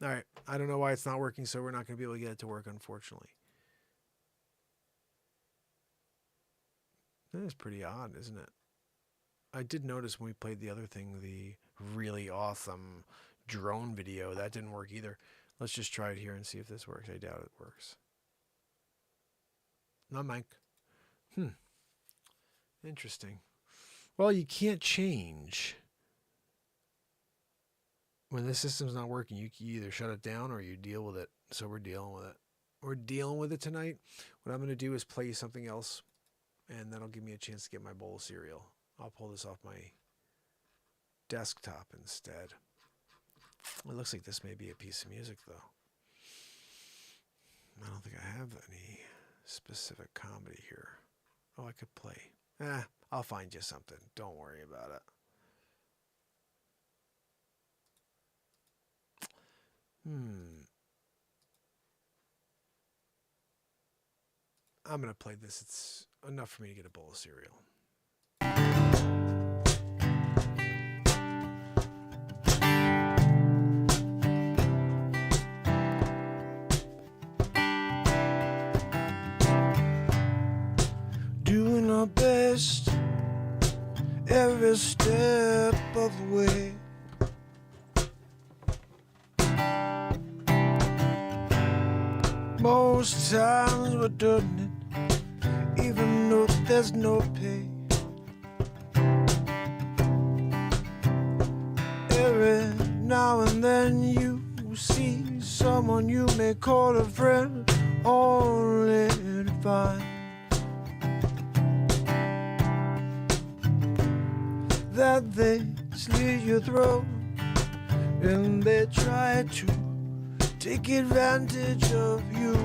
All right. I don't know why it's not working, so we're not going to be able to get it to work, unfortunately. That is pretty odd, isn't it? I did notice when we played the other thing, the really awesome drone video, that didn't work either. Let's just try it here and see if this works. I doubt it works. Not Mike. Interesting. Well, you can't change. When the system's not working, you either shut it down or you deal with it. So we're dealing with it. We're dealing with it tonight. What I'm going to do is play something else, and that'll give me a chance to get my bowl of cereal. I'll pull this off my desktop instead. It looks like this may be a piece of music, though. I don't think I have any specific comedy here. Oh, I could play. I'll find you something. Don't worry about it. I'm going to play this. It's enough for me to get a bowl of cereal. Doing our best every step of the way. Most times we're doing it, even though there's no pay. Every now and then you see someone you may call a friend, only to find that they slit your throat and they try to take advantage of you.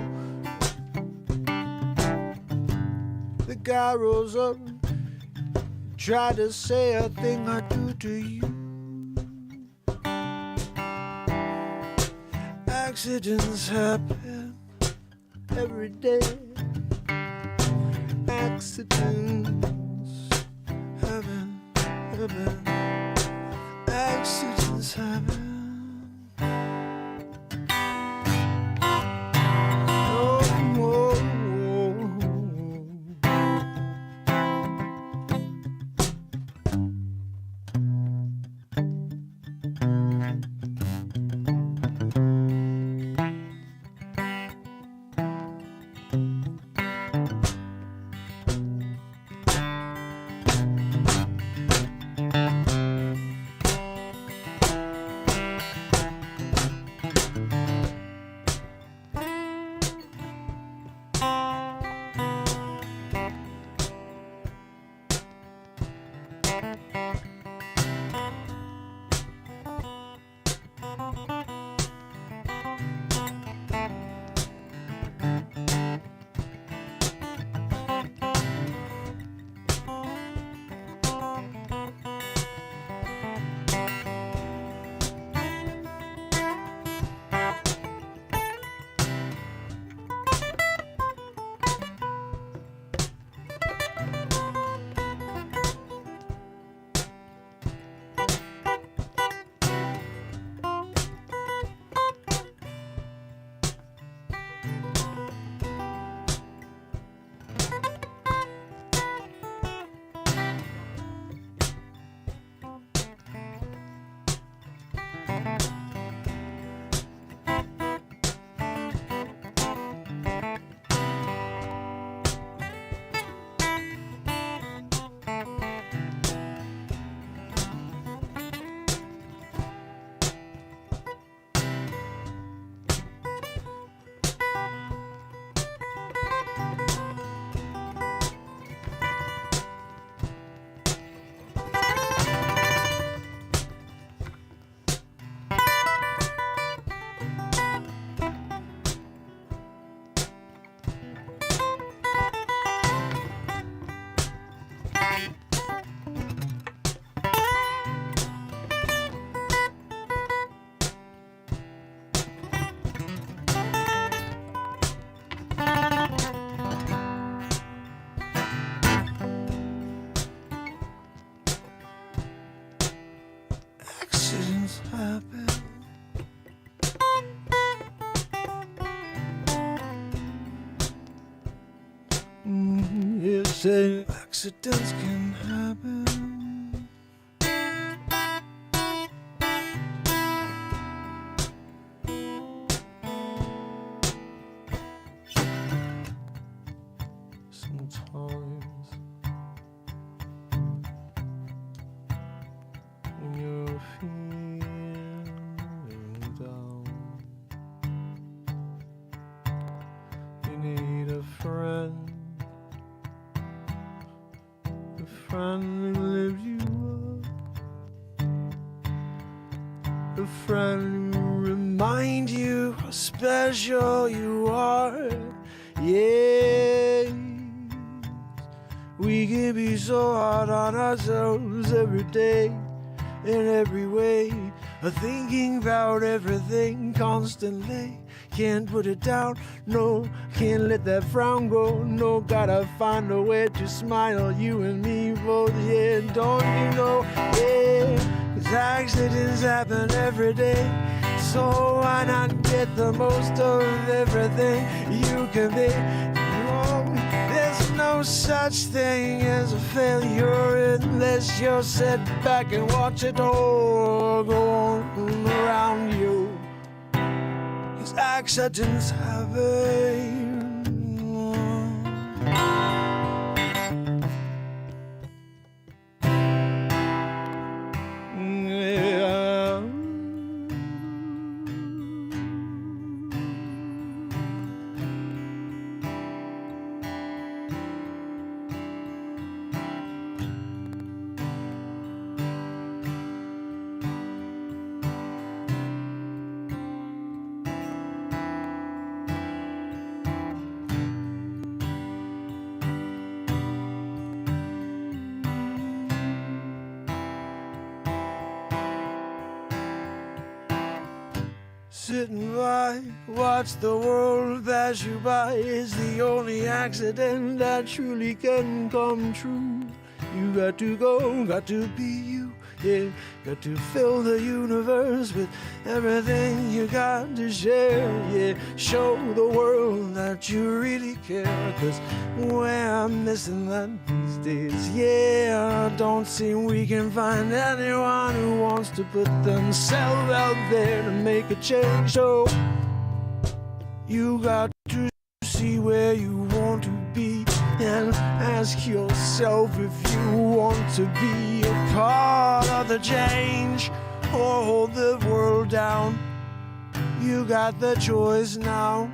The guy rose up, tried to say a thing or two to you. Accidents happen every day. Accidents happen. Accidents happen. accidents happen. Yes, accidents can happen. Sometimes when you're feeling down, you need a friend who lifts you up, a friend who reminds you how special you are. Yeah, we can be so hard on ourselves every day, in every way, thinking about everything constantly. Can't put it down, no, can't let that frown go, no, gotta find a way to smile, you and me both, yeah, don't you know, yeah, 'cause accidents happen every day, so why not get the most of everything you can be. There's no such thing as a failure unless you're sit back and watch it all go on around you. 'Cause accidents happen. Sitting by, watch the world pass you by is the only accident that truly can come true. You got to go, got to be you, yeah. Got to fill the universe with everything you got to share, yeah. Show the world that you really care, 'cause we're missing that these days, yeah. Don't seem we can find anyone who wants to put themselves out there to make a change. So you got to see where you want to be and ask yourself if you want to be a part of the change or hold the world down. You got the choice now.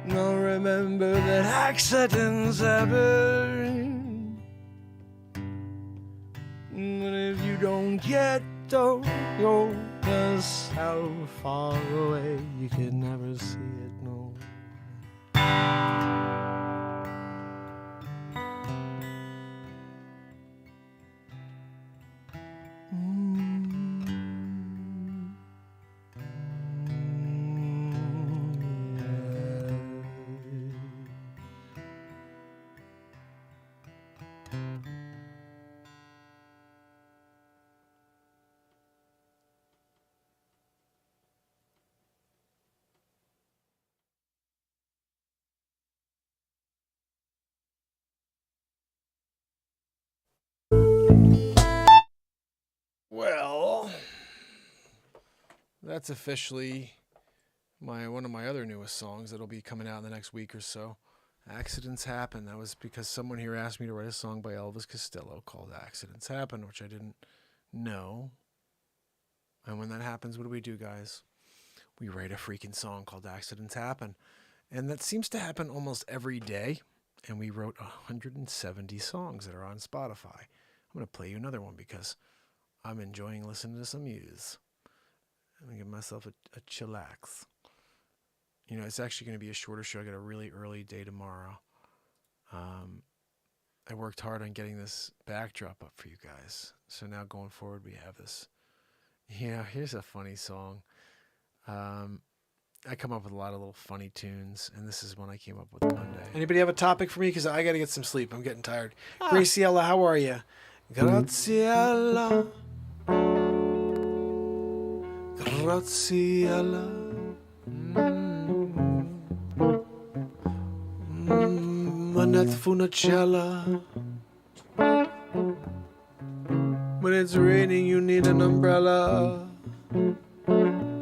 Now remember that accidents happen, and if you don't get to go just how far away, you can never see it, no. Well, that's officially one of my other newest songs that'll be coming out in the next week or so. Accidents Happen. That was because someone here asked me to write a song by Elvis Costello called Accidents Happen, which I didn't know. And when that happens, what do we do, guys? We write a freaking song called Accidents Happen. And that seems to happen almost every day. And we wrote 170 songs that are on Spotify. I'm going to play you another one because I'm enjoying listening to some Muse. I'm going to give myself a chillax. You know, it's actually going to be a shorter show. I got a really early day tomorrow. I worked hard on getting this backdrop up for you guys. So now going forward, we have this. Yeah, here's a funny song. I come up with a lot of little funny tunes, and this is one I came up with Monday. Anybody have a topic for me? Because I got to get some sleep. I'm getting tired. Graciela, how are you? Graciela. Graziella. Annette Funicello. When it's raining, you need an umbrella.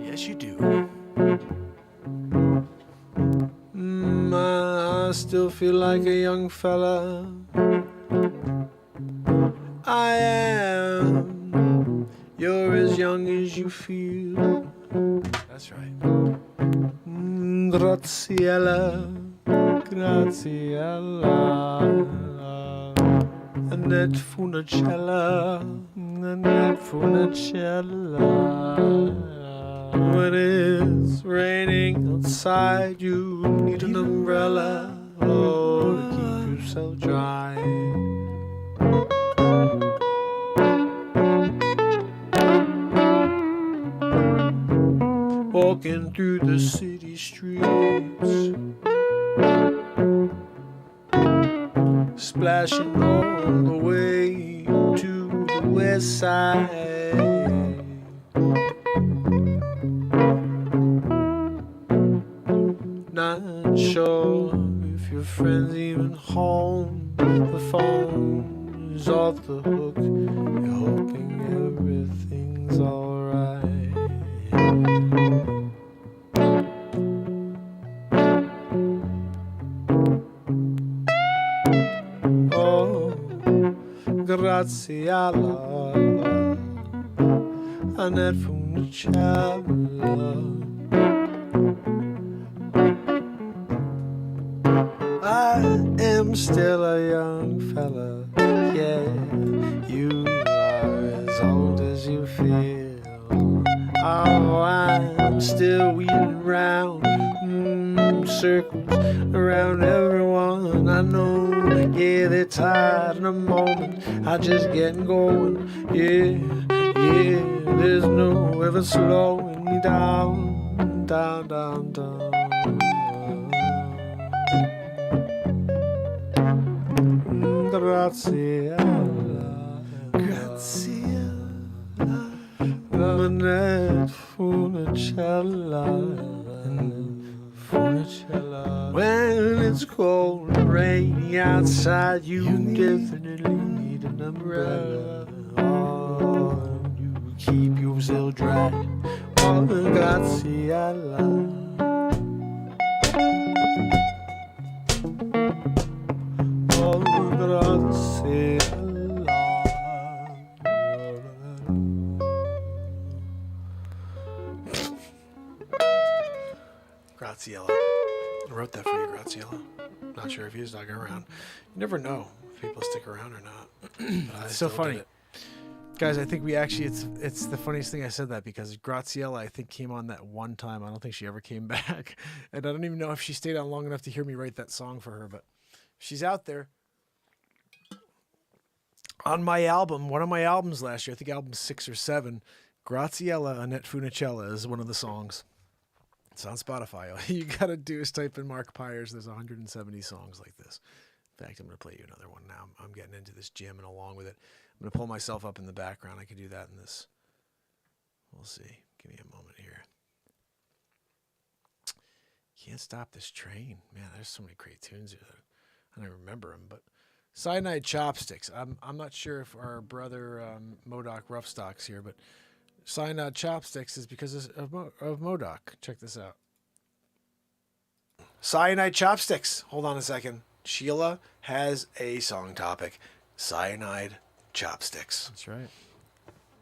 Yes, you do. I still feel like a young fella. I am. You're as young as you feel. That's right. Graziella. Graziella. Annette Funicello. Annette Funicello. When it's raining outside, you need an umbrella, oh, to keep yourself dry. Walking through the city streets, splashing all the way to the west side. Not sure if your friend's even home. The phone is off the hook. You're hoping everything's alright. Oh, Graziella, Annette Funicello. I am still a young fella, yeah. You are as old as you feel. Oh, I'm still wheeling round circles around everyone I know. Yeah, they're tired in a moment. I just getting going. Yeah, yeah. There's no ever slowing me down, down, down, down. Graziella, Graziella, Annette Funicello, Funicello. When it's cold and rainy outside, you definitely need an umbrella. Oh, you keep yourself dry. Oh, Graziella. Graziella. I wrote that for you, Graziella. Not sure if he's stuck around. You never know if people stick around or not. It's so funny. Guys, I think we actually, it's the funniest thing I said that because Graziella, I think, came on that one time. I don't think she ever came back. And I don't even know if she stayed on long enough to hear me write that song for her, but she's out there. On my album, one of my albums last year, I think album 6 or 7, Graziella Annette Funicello is one of the songs. It's on Spotify. All you got to do is type in Mark Pires. There's 170 songs like this. In fact, I'm going to play you another one now. I'm getting into this jamming along with it. I'm going to pull myself up in the background. I can do that in this. We'll see. Give me a moment here. Can't Stop This Train. Man, there's so many great tunes here. I don't remember them, but Cyanide Chopsticks. I'm not sure if our brother Modoc Roughstock's here, but Cyanide Chopsticks is because of Modoc. Check this out. Cyanide Chopsticks. Hold on a second. Sheila has a song topic. Cyanide Chopsticks. That's right.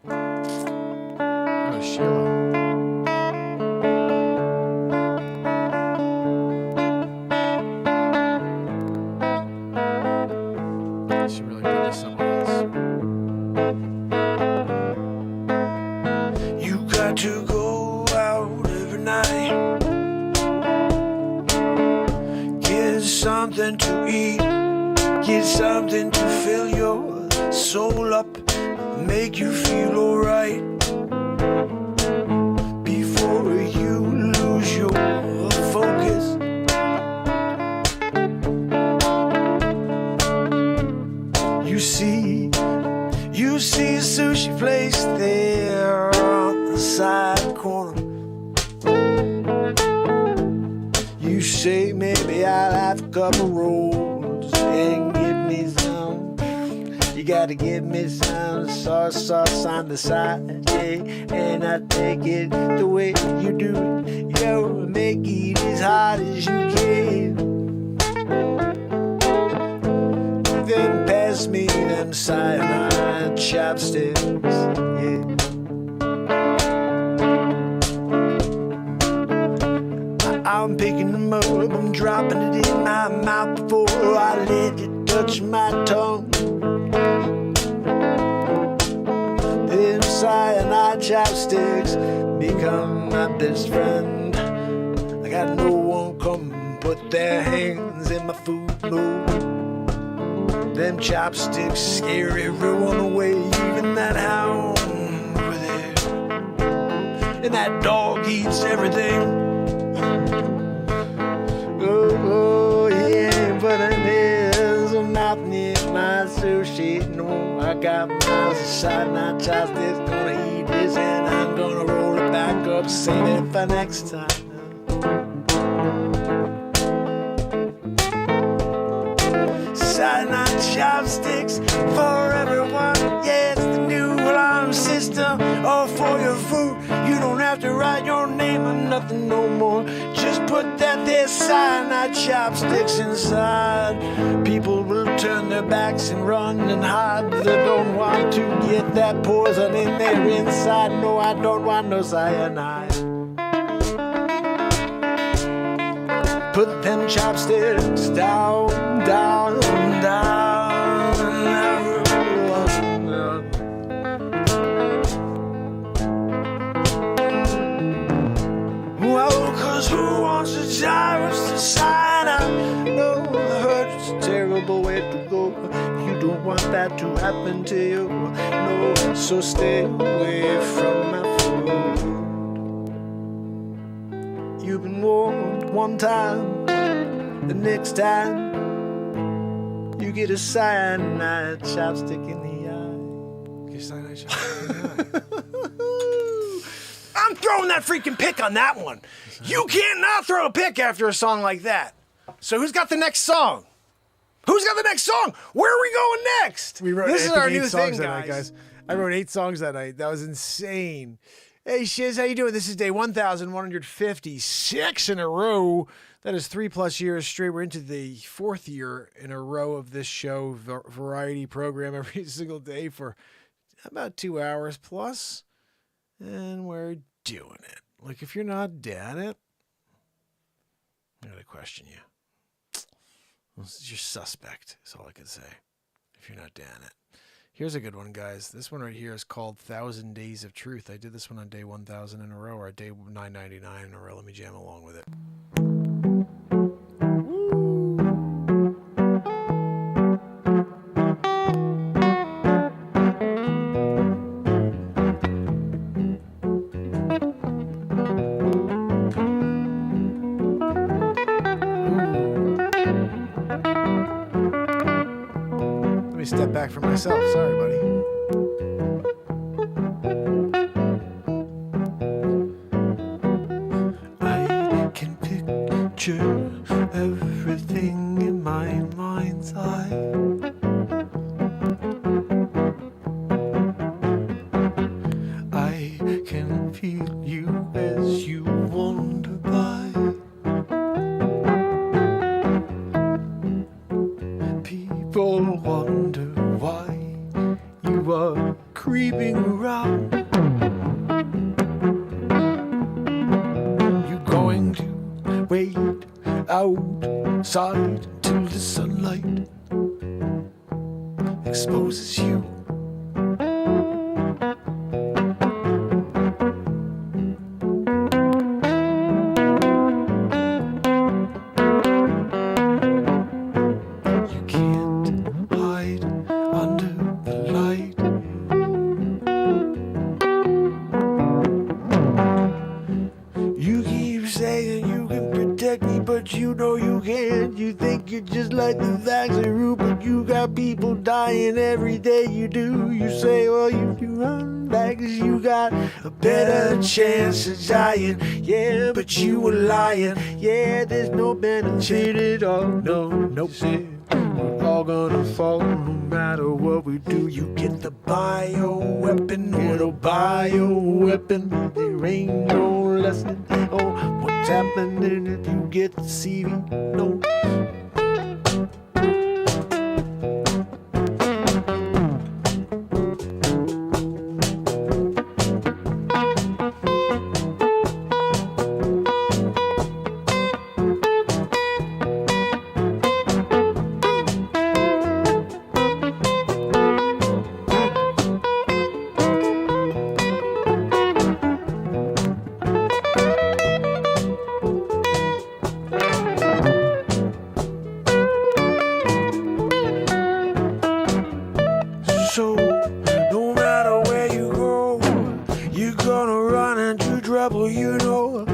Oh, Sheila. She really put this somewhere else. You got to go out every night. Get something to eat. Get something to fill your soul up. Make you feel alright. Before you lose your focus. You see sushi place there on the side corner. You say maybe I'll have a couple rolls and give me some. You gotta give me some sauce on the side, yeah. And I take it the way you do it. Yo, make it as hot as you can. Then pass me them cyanide chopsticks, yeah. I'm picking them up, I'm dropping it in my mouth before I let it touch my tongue. Them cyanide chopsticks become my best friend. I got no one come and put their hands in my food bowl. Them chopsticks scare everyone away, even that hound over there. And that dog eats everything. Oh, yeah, but there's nothing in my sushi. No, I got my cyanide chopsticks. Gonna eat this and I'm gonna roll it back up. Save it for next time. Cyanide chopsticks for everyone. Yeah, it's the new alarm system. All for your food. You don't have to write your name or nothing no more. Just put that there cyanide chopsticks inside. People will turn their backs and run and hide. They don't want to get that poison in their inside. No, I don't want no cyanide. Put them chopsticks down, down, down. Well, 'cause who wants to die with the cyanide? No, I heard it's a terrible way to go. You don't want that to happen to you. No, so stay away from my food. You've been warned one time. The next time you get a cyanide chopstick in the eye. Get a cyanide chopstick in the eye. I'm throwing that freaking pick on that one. You can't not throw a pick after a song like that. So who's got the next song? Who's got the next song? Where are we going next? We wrote this is our new thing, guys. I wrote 8 songs that night. That was insane. Hey, Shiz, how you doing? This is day 1,156 in a row. That is 3+ years straight. We're into the 4th year in a row of this show, variety program every single day for about 2 hours plus. And we're doing it. Like, if you're not down it, I'm going to question you. You're suspect, is all I can say, if you're not down it. Here's a good one, guys. This one right here is called 1,000 Days of Truth. I did this one on day 1,000 in a row, or day 999 in a row. Let me jam along with it. Step back from myself. Sorry, buddy. I can picture everything in my mind's eye. I can feel you as you wander by. People wonder why you are creeping around. You're going to wait outside till the sunlight exposes you. but you know you can't. You think you're just like the vaccine route, but you got people dying every day you do. You say, well, you run back 'cause you got a better chance of dying. Yeah, but you were lying. Yeah, there's no benefit at all. No, nope. We're all gonna fall no matter what we do. You get the bioweapon, little bioweapon. There ain't no lesson. Oh, what's happening if you get the CV? No. So, no matter where you go, you're gonna run into trouble, you know.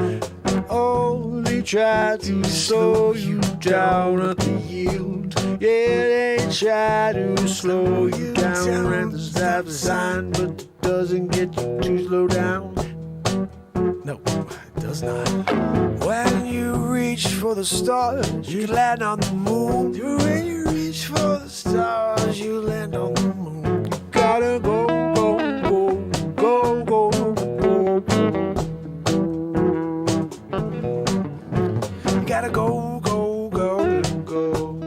Oh, they try to slow you down at the yield. Yeah, they try to slow you down at the stop sign, but it doesn't get you to slow down. No, it does not. When you reach for the stars, you land on the moon. When you reach for the stars, you land on the moon. Gotta go, go, go, go, go, go. You gotta go, go, go, go.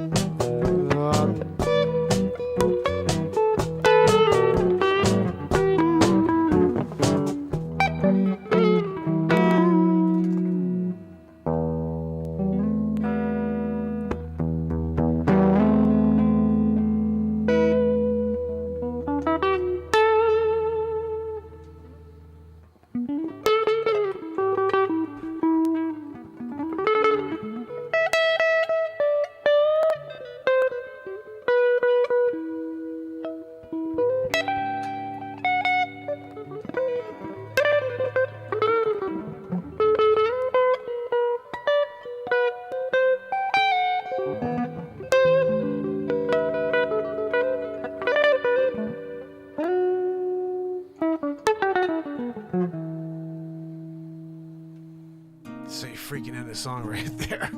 So you're freaking out the song right there.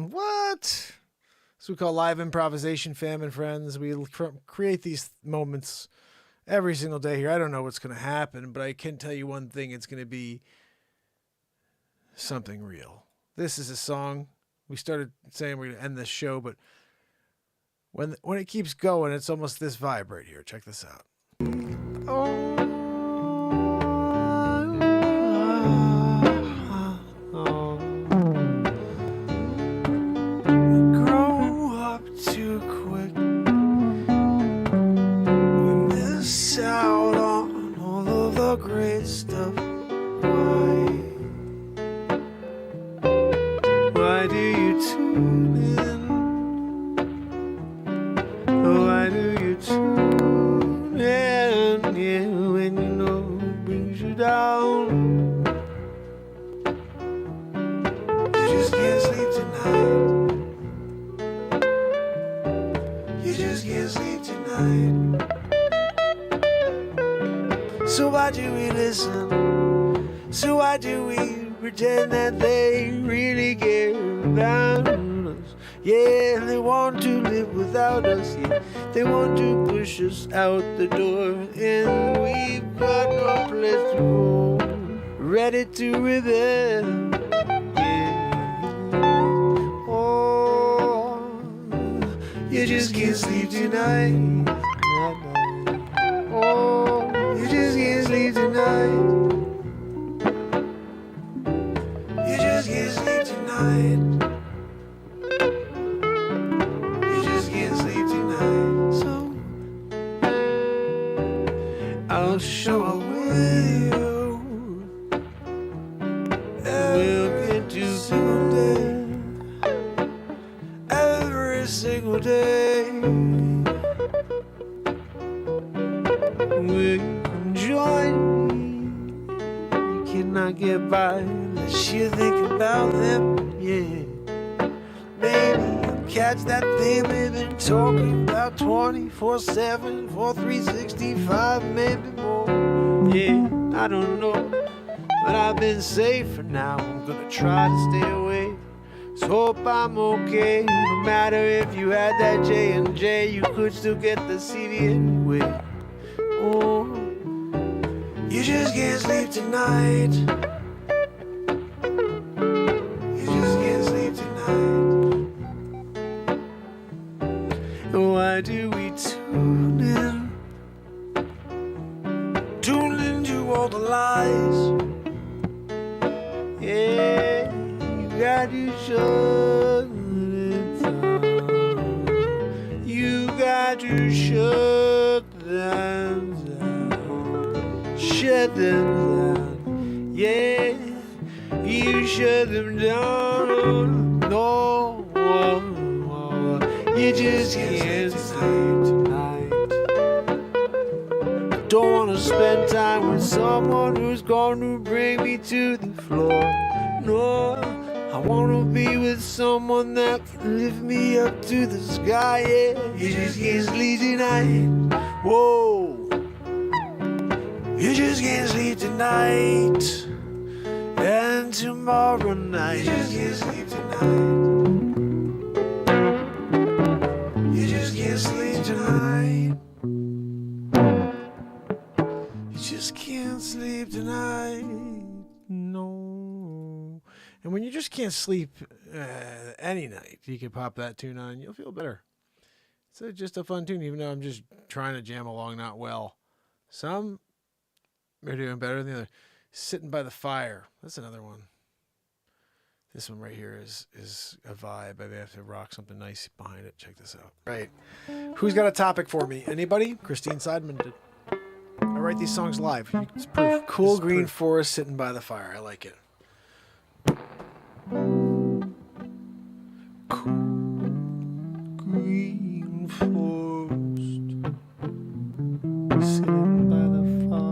What? So we call live improvisation, fam and friends. We create these moments every single day here. I don't know what's going to happen, but I can tell you one thing. It's going to be something real. This is a song. We started saying we're going to end this show, but when it keeps going, it's almost this vibe right here. Check this out. Great stuff. Why do you tune in? Why do you tune in? Yeah, when you know it brings you down. You just can't sleep tonight. You just can't sleep tonight. So why do we listen? So why do we pretend that they really care about us? Yeah, they want to live without us. Yeah, they want to push us out the door, and we've got no place to go. Ready to rebel. Yeah. Oh, you just can't sleep tonight. Oh, you just can't sleep tonight. You just can't sleep tonight. You just can't sleep tonight. So I'll show up with you. We'll get to every single day. Will you join me? You cannot can't get by unless you think about them, yeah. Maybe you'll catch that thing they've been talking about 24/7 for 365, maybe more. Yeah, I don't know, but I've been safe for now. I'm gonna try to stay away. So hope I'm okay. No matter if you had that J&J, you could still get the CD anyway. Oh, you just can't sleep tonight. You just can't sleep tonight. Why do we tune into all the lies? Yeah, you got to shut it down. You got to shut them down. Shut them down. Yeah, you shut them down. No, you just can't sleep tonight. Don't wanna spend time with someone who's gonna bring me to the floor. No, I wanna be with someone that can lift me up to the sky. Yeah, you just can't sleep tonight. Whoa, you just can't sleep tonight. And tomorrow night, you just can't sleep tonight. You just can't sleep tonight. You just can't sleep tonight. No. And when you just can't sleep any night, you can pop that tune on. You'll feel better. It's just a fun tune, even though I'm just trying to jam along not well. Some are doing better than the other. Sitting by the Fire. That's another one. This one right here is a vibe. I have to rock something nice behind it. Check this out. Right. Who's got a topic for me? Anybody? Christine Seidman did. I write these songs live. It's proof. Cool green forest sitting by the fire. I like it. Cool green forest sitting by the fire.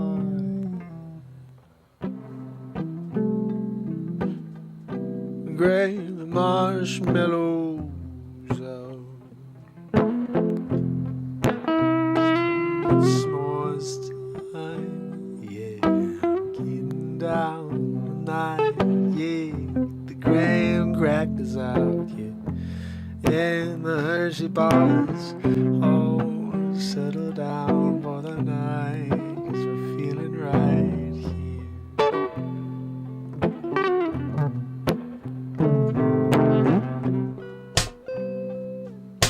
Gray marshmallows out. S'mores time, yeah. Getting down tonight, yeah. The graham crackers out, yeah. And the Hershey bars all settle down for the night. 'Cause we're feeling right here.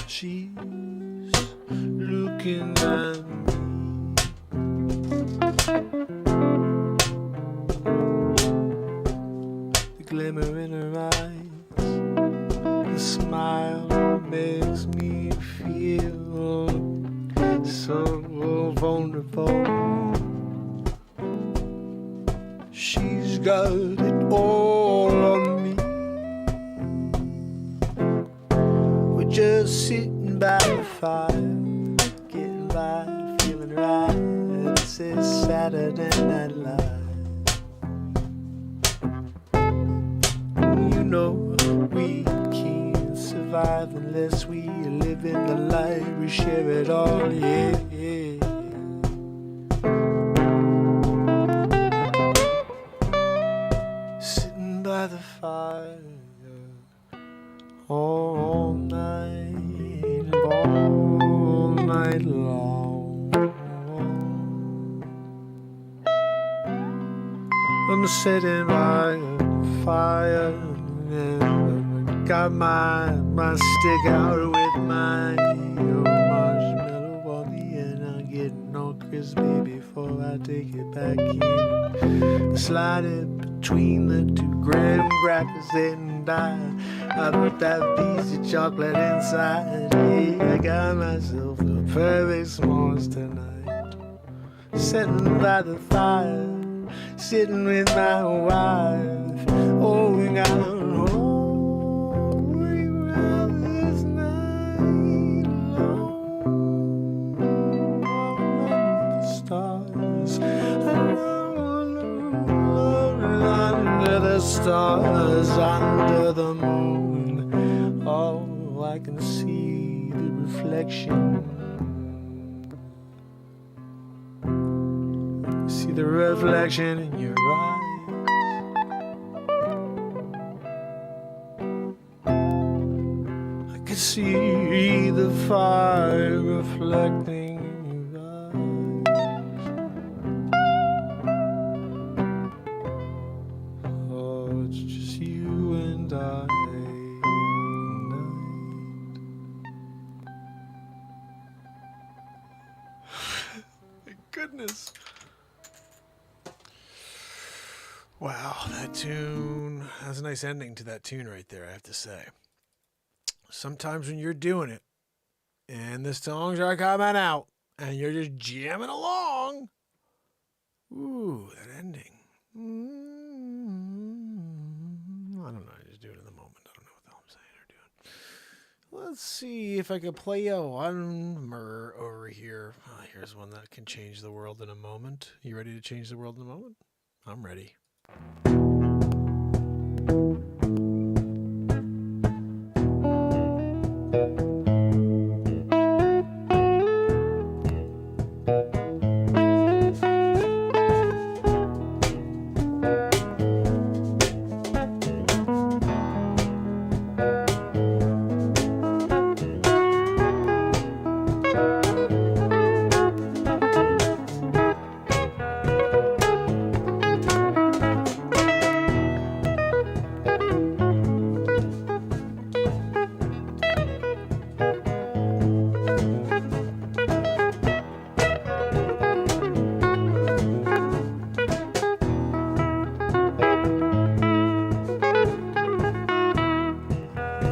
She's looking at me. The glimmer in her eyes, the smile makes me feel so vulnerable. She's got it all on me. We're just sitting by the fire, getting by, feeling right. This is Saturday Night Live. You know we can't survive unless we live in the light. We share it all, yeah. Sitting by the fire all night long. I'm sitting by the fire and got my stick out with my marshmallow on the end. I'm getting all crispy before I take it back in. Slide it between the two graham crackers and I put that piece of chocolate inside. Yeah, I got myself a perfect s'mores tonight. Sitting by the fire, sitting with my wife. Oh, we got this night long. The stars. I know, stars under the moon. Oh, I can see the reflection. See the reflection in your eyes. I can see the fire reflecting in your eyes. Oh, it's just you and I tonight. My goodness. Wow, that tune has a nice ending to that tune right there, I have to say. Sometimes when you're doing it and the songs are coming out and you're just jamming along, ooh, that ending. I don't know, I just do it in the moment. I don't know what the hell I'm saying or doing. Let's see if I can play a one more over here. Oh, here's one that can change the world in a moment. You ready to change the world in a moment? I'm ready.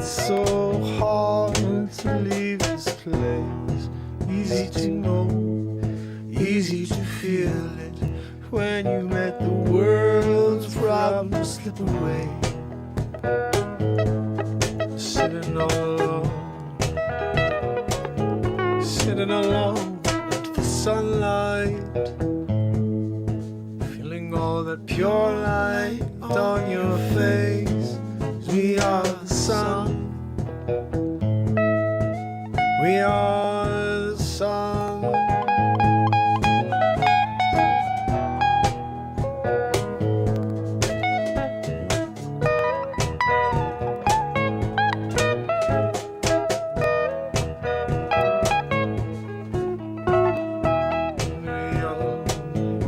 So hard to leave this place. Easy to know, easy to feel it. When you let the world's problems slip away. Sitting all alone, sitting alone under the sunlight. Feeling all that pure light on your face. We are the sun. We are the sun. We are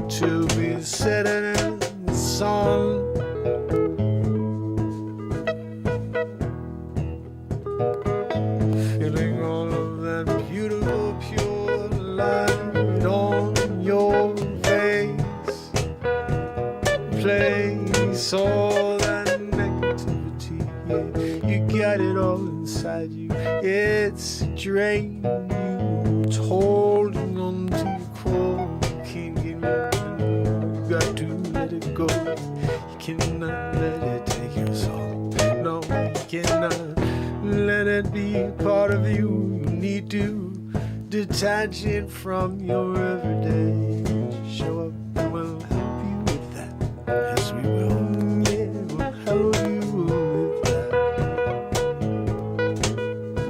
to be sitting in the sun. Feeling all of that beautiful, pure light on your face. Place all that negativity. Yeah, you got it all inside you. It's a drain you. It's holding on to your core. You can't get rid of it. You got to let it go. You cannot let it take your soul. No, you cannot. Let it be a part of you. You need to detach it from your everyday. Show up and we'll help you with that. Yes, we will. Yeah, we'll help you with that.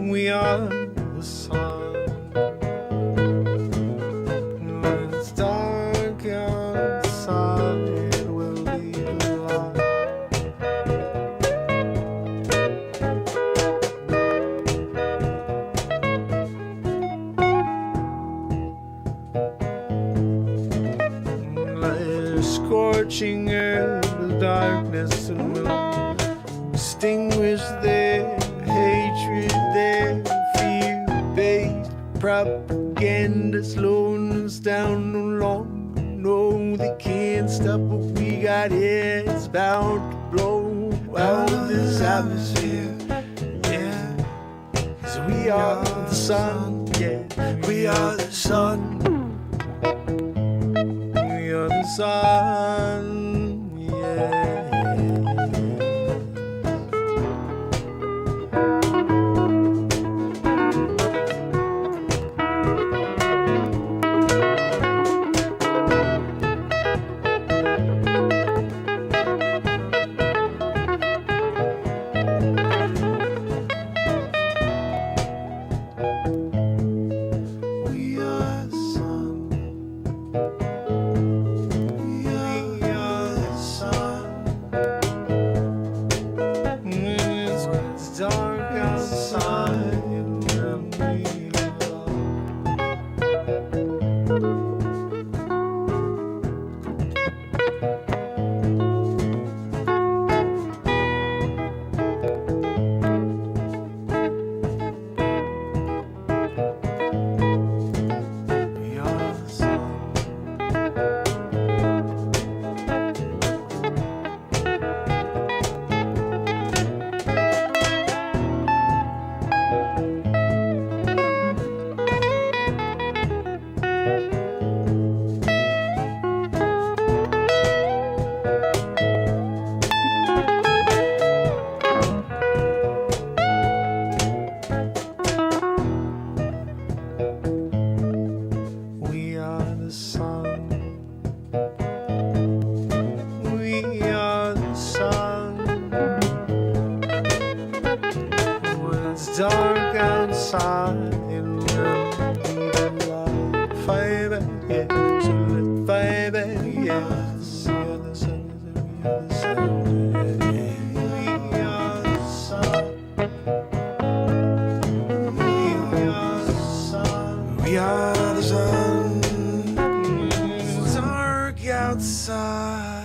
We are the sun. When it's dark outside, we'll be alive. Scorching earth, the darkness, and will extinguish their hatred, their fear-based propaganda, slowing us down no longer. No, they can't stop what we got here. It's bound to blow out of this atmosphere. Yeah, 'cause we are the sun. Yeah, we are the sun. We are the sun, yeah. Dark outside and we'll be alive. Baby, yeah, so let baby, yeah. See the sun, we are the sun, we are the sun. We are the sun. We are the sun. It's dark outside.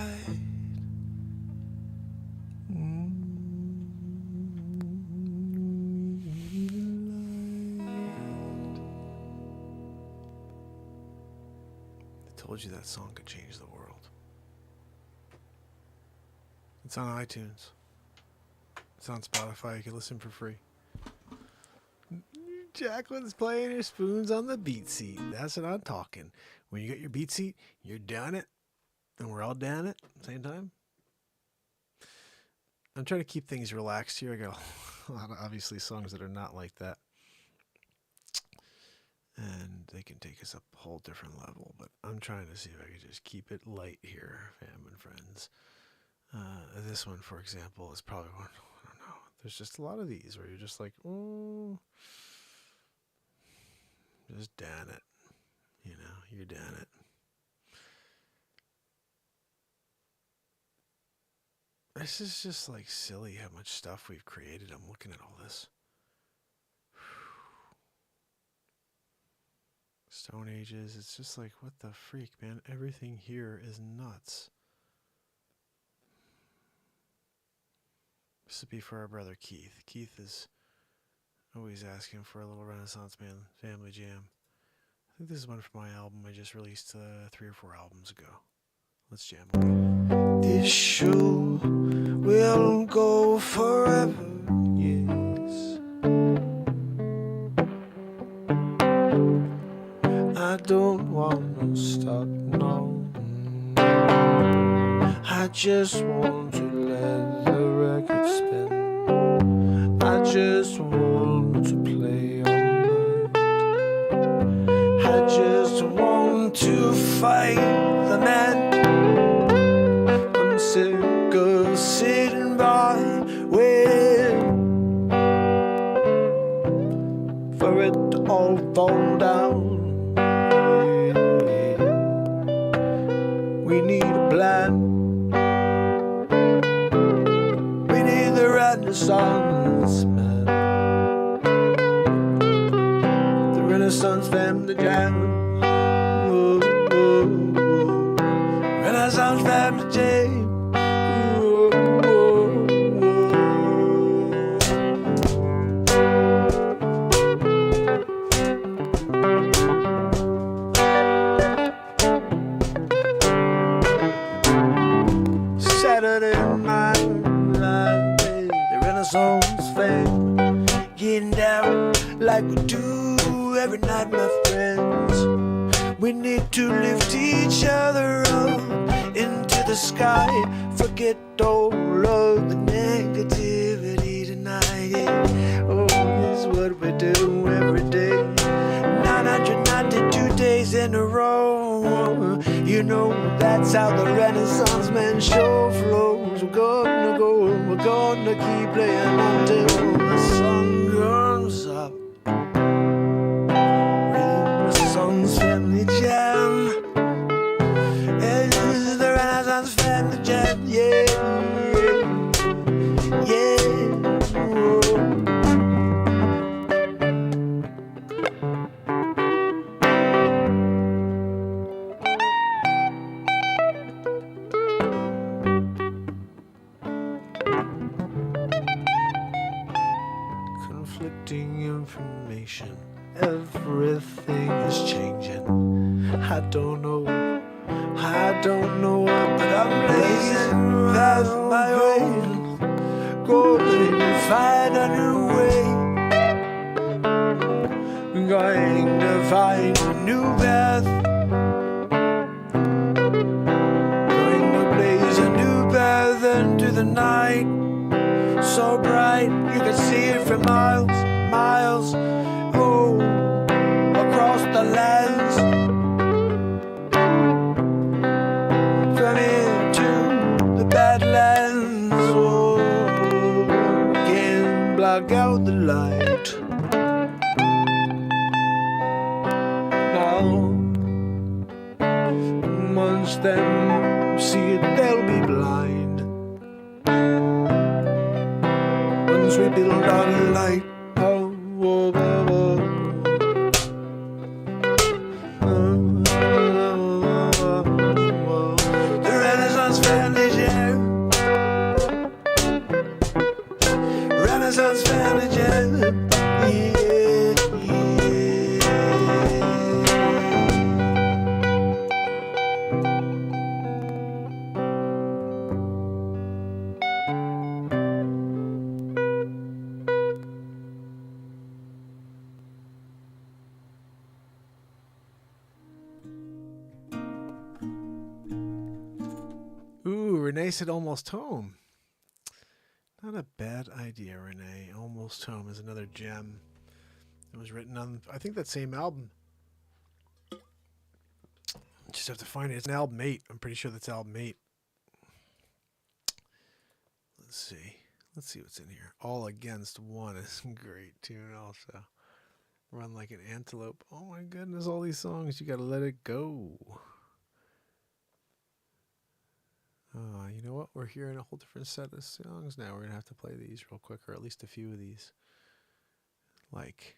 Told you that song could change the world. It's on iTunes. It's on Spotify. You can listen for free. Jacqueline's playing her spoons on the beat seat. That's what I'm talking. When you get your beat seat, you're down it, and we're all down it at the same time. I'm trying to keep things relaxed here. I got a lot of obviously songs that are not like that. And they can take us up a whole different level, but I'm trying to see if I can just keep it light here, fam and friends. This one, for example, is probably one, I don't know. There's just a lot of these where you're just like, oh, just down it. You know, you're down it. This is just like silly how much stuff we've created. I'm looking at all this. Stone Ages, it's just like, what the freak, man? Everything here is nuts. This would be for our brother Keith. Keith is always asking for a little Renaissance Man family jam. I think this is one from my album I just released 3 or 4 albums ago. Let's jam. This show will go forever, yes. I don't wanna stop, no. I just want to let the record spin. I just want to play all night. I just want to fight the man. I'm sick of sitting by waiting for it to all fall down. We need a plan. We need the Renaissance man. The Renaissance family jam. Whoa, whoa, whoa. Renaissance family jam. Whoa, whoa, Saturday night, the Renaissance fame, getting down like we do every night, my friends. We need to lift each other up into the sky. Forget all of the negativity tonight. Yeah. Oh, this is what we do every day. 992 days in a row. You know that's how the Renaissance Man show flows. We're gonna go, we're gonna keep playing until the sun comes up. Renaissance Family Jam. It's the Renaissance Family Jam, yeah, yeah, yeah. Whoa. I don't know but I'm blazing past my own, going to find a new way, going to find a new path, going to blaze a new path into the night, so bright you can see it for miles, oh, across the lands. From here to the Badlands, oh, can't block out the light. Now, once them see it, they'll be blind. Once we build our light, oh, oh, oh, oh. Renaissance family jam, yeah, Ooh, Renee said almost home. Not a bad idea, Renee. Almost Home is another gem. It was written on, I think, that same album. Just have to find it. It's an album 8. I'm pretty sure that's album 8. Let's see. Let's see what's in here. All Against One is a great tune also. Run Like an Antelope. Oh my goodness, all these songs. You gotta let it go. You know what? We're hearing a whole different set of songs now. We're going to have to play these real quick, or at least a few of these. Like,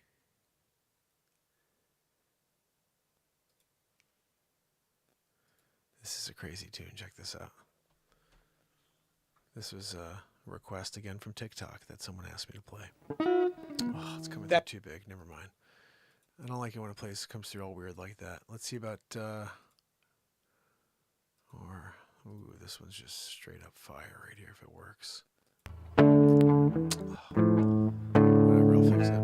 this is a crazy tune. Check this out. This was a request again from TikTok that someone asked me to play. Oh, it's coming through too big. Never mind. I don't like it when a place comes through all weird like that. Let's see about, ooh, this one's just straight up fire right here if it works. Whatever, I'll fix it.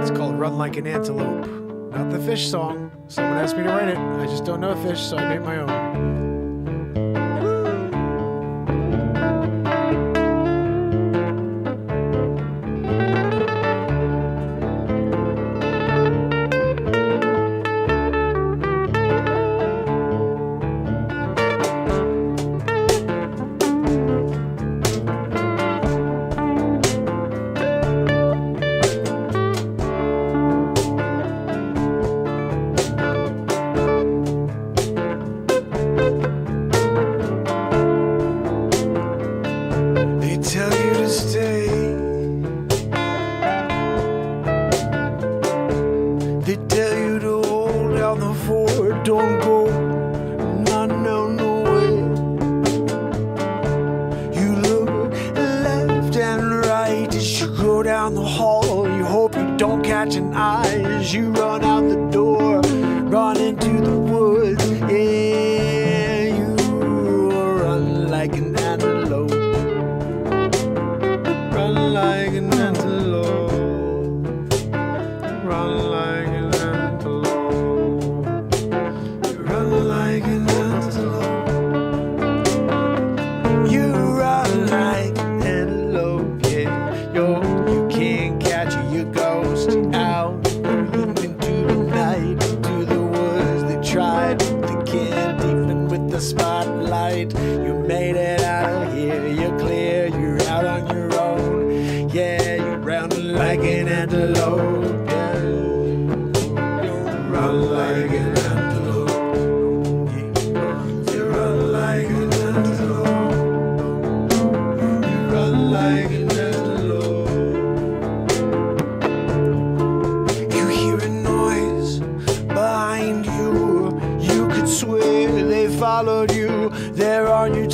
It's called Run Like an Antelope. Not the Fish song. Someone asked me to write it. I just don't know Fish, so I made my own.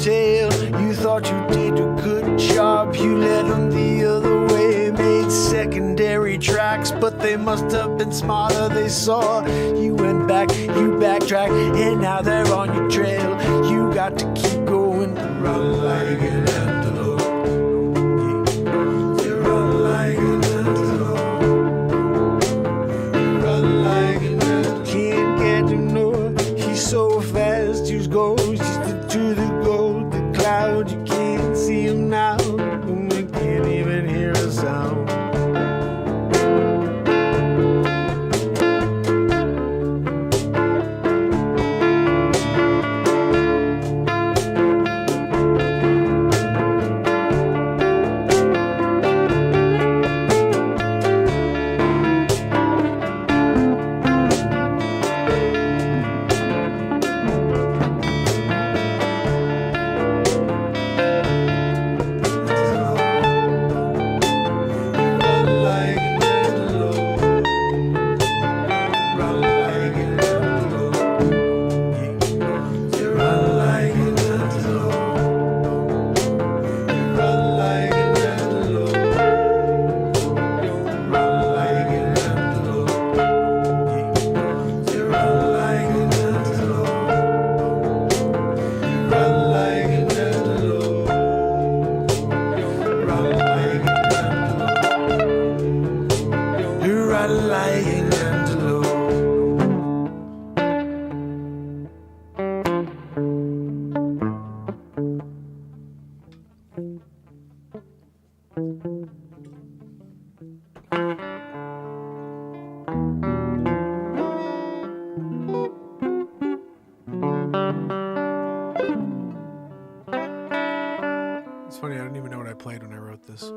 You thought you did a good job, you led them the other way, made tracks, but they must have been smarter. They saw you went back, you backtrack, and now they're on your trail. You got to keep going, run like an antelope. You run like an antelope. Run like an antelope. Can't get to know. He's so fast, he goes to the gold, the cloud. You can't see him now. You can't even hear a sound. It's funny, I didn't even know what I played when I wrote this.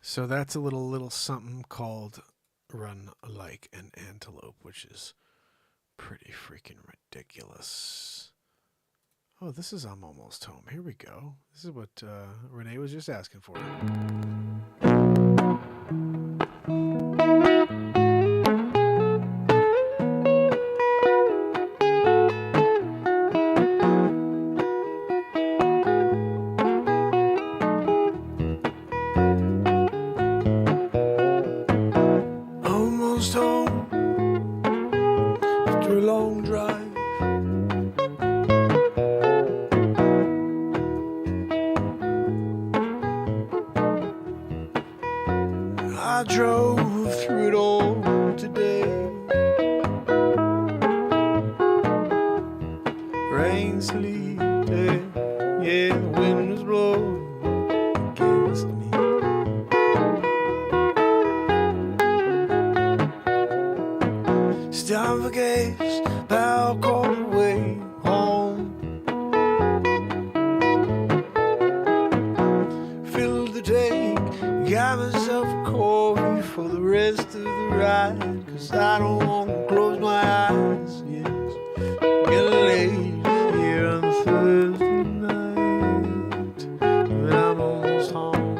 So that's a little something called Run Like an Antelope, which is pretty freaking ridiculous. Oh, this is I'm Almost Home. Here we go. This is what Renee was just asking for. I drove through it all today. Rain, sleet, yeah, the wind was blowing against me. Stop for gas, power called away home. Filled the tank, got myself a coffee for the rest of the ride, 'cause I don't want to close my eyes, yes. Get late here on Thursday night, but I'm almost home.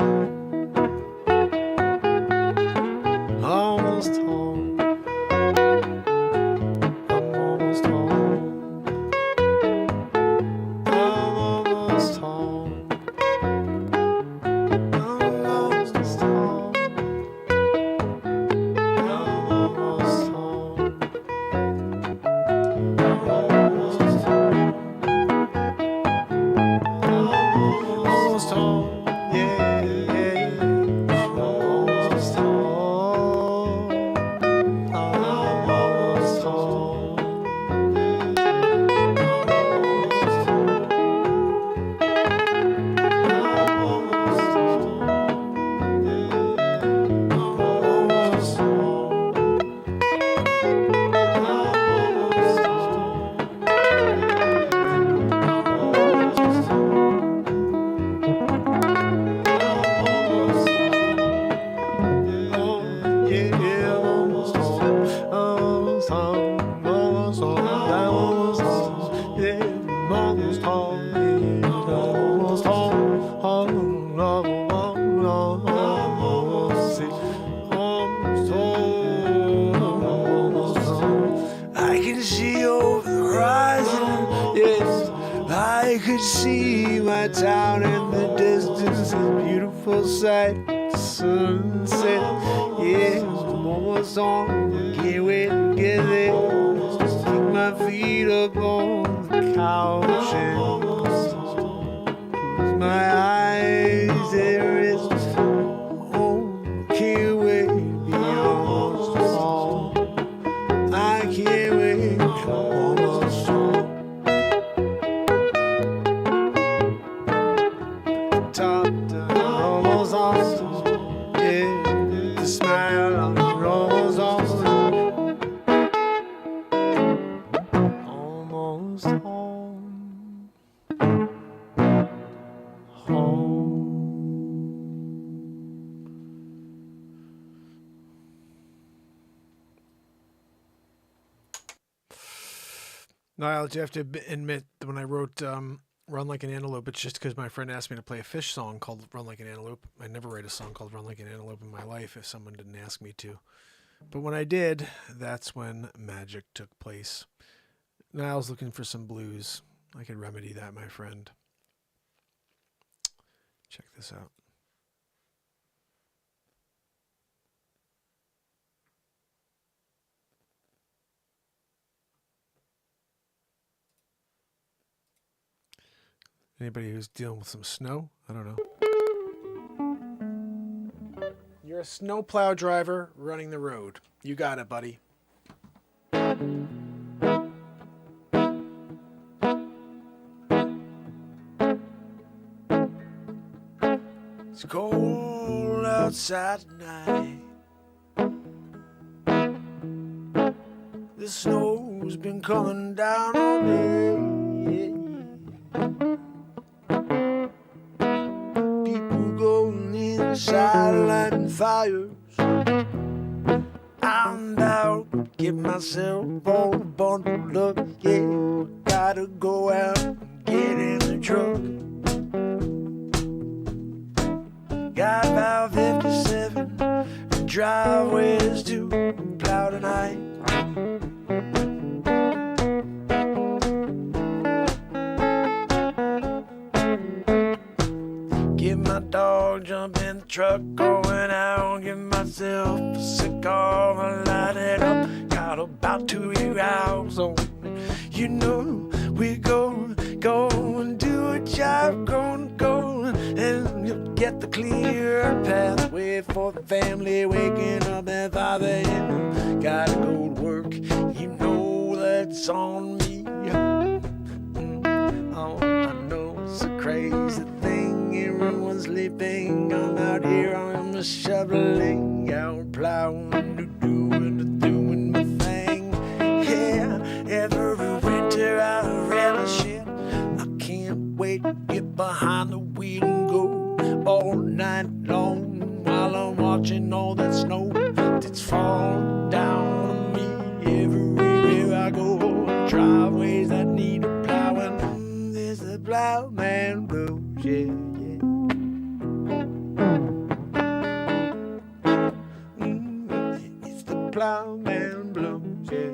Almost home. I'm almost home. I'm almost home. I'm almost home. my town in the distance, a beautiful sight, the sunset. Yeah, I'm almost home, can't wait to get there. Just keep my feet up on the couch and close my eyes. There is home, can't wait to be almost home. I can't wait, I'm almost home. Top down, almost home. Yeah, the smile on your almost home. Almost home. Home. Niall, you have to admit that when I wrote Run Like an Antelope, it's just because my friend asked me to play a Fish song called Run Like an Antelope. I never write a song called Run Like an Antelope in my life if someone didn't ask me to. But when I did, that's when magic took place. Niall's looking for some blues. I can remedy that, my friend. Check this out. Anybody who's dealing with some snow? I don't know. You're a snowplow driver running the road. You got it, buddy. It's cold outside tonight. The snow's been coming down all day. People going inside lighting fires. I'm out, get myself all bundled up. Yeah, gotta go out and get in the truck. Got about 57 driveways to plow tonight. Get my dog, jump in the truck, going out, get myself a cigar, light it up. Got about 2 hours on it. You know we go and do a job, go and you'll get the clear pathway for the family waking up at 5 a.m. Gotta go to work, you know that's on me. Oh, I know it's a crazy thing, everyone's sleeping. I'm out here, I'm shoveling, out plowing, doing my thing. Yeah, every winter I relish it. I can't wait to get behind the wheel and go all night long while I'm watching all that snow that's falling down on me everywhere I go. Driveways that need a plowing. There's the plowman blues, yeah. It's the plowman blues, yeah.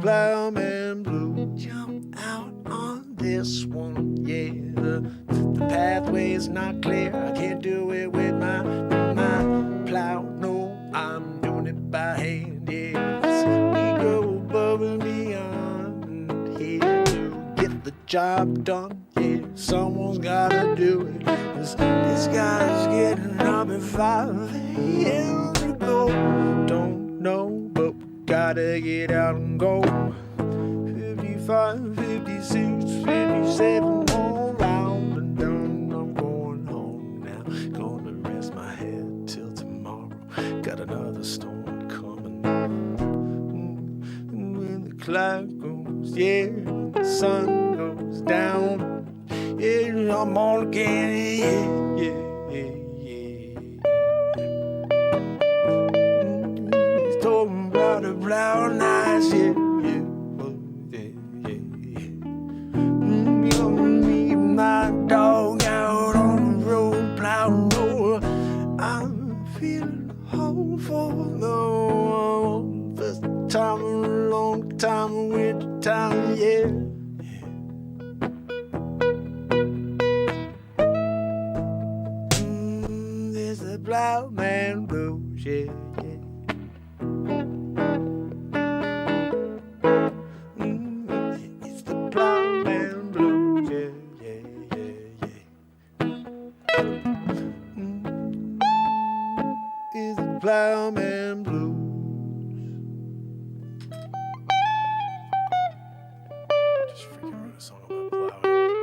Plowman blue, jump out on this one, yeah. The pathway's not clear, I can't do it with my plow. No, I'm doing it by hand, yeah. We go above and beyond here to get the job done, yeah. Someone's gotta do it, 'cause this guy's getting up at 5 a.m. to go. Don't know, but gotta get out and go. 55, 56, 57, all round and done. I'm going home now. Gonna rest my head till tomorrow. Got another storm coming. And when the cloud goes, yeah, the sun goes down. Yeah, I'm on again, yeah. He's talking about the brown eyes, yeah. My dog out on the road, plow roll. I'm feeling hopeful, though. First time in a long time, winter time, yeah. There's the black man blues, yeah, yeah. It's the black man blues, yeah, yeah, yeah, yeah. It's the plowman blues. Just freaking wrote a song about plowing.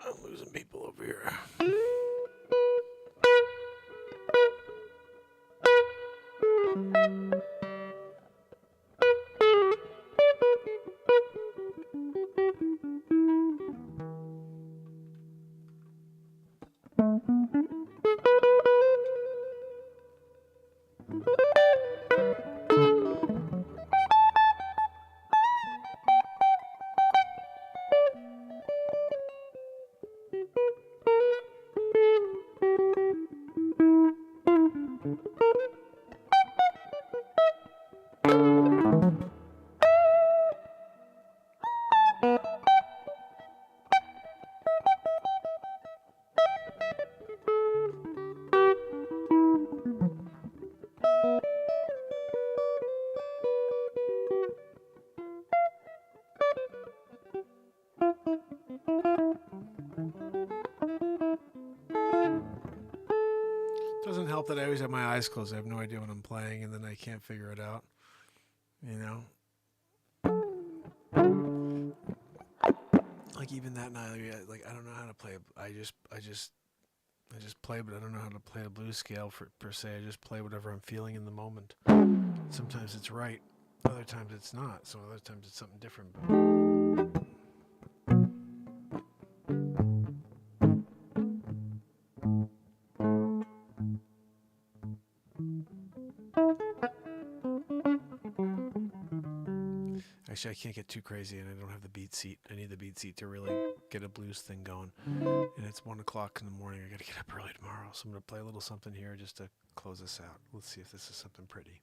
I'm losing people over here. Doesn't help that I always have my eyes closed. I have no idea what I'm playing, and then I can't figure it out. You know, like even that night, like I don't know how to play. I just play, but I don't know how to play a blues scale per se. I just play whatever I'm feeling in the moment. Sometimes it's right, other times it's not. So other times it's something different. But Actually, I can't get too crazy, and I don't have the beat seat. I need the beat seat to really get a blues thing going. And it's 1 o'clock in the morning. I got to get up early tomorrow, so I'm going to play a little something here just to close this out. Let's see if this is something pretty.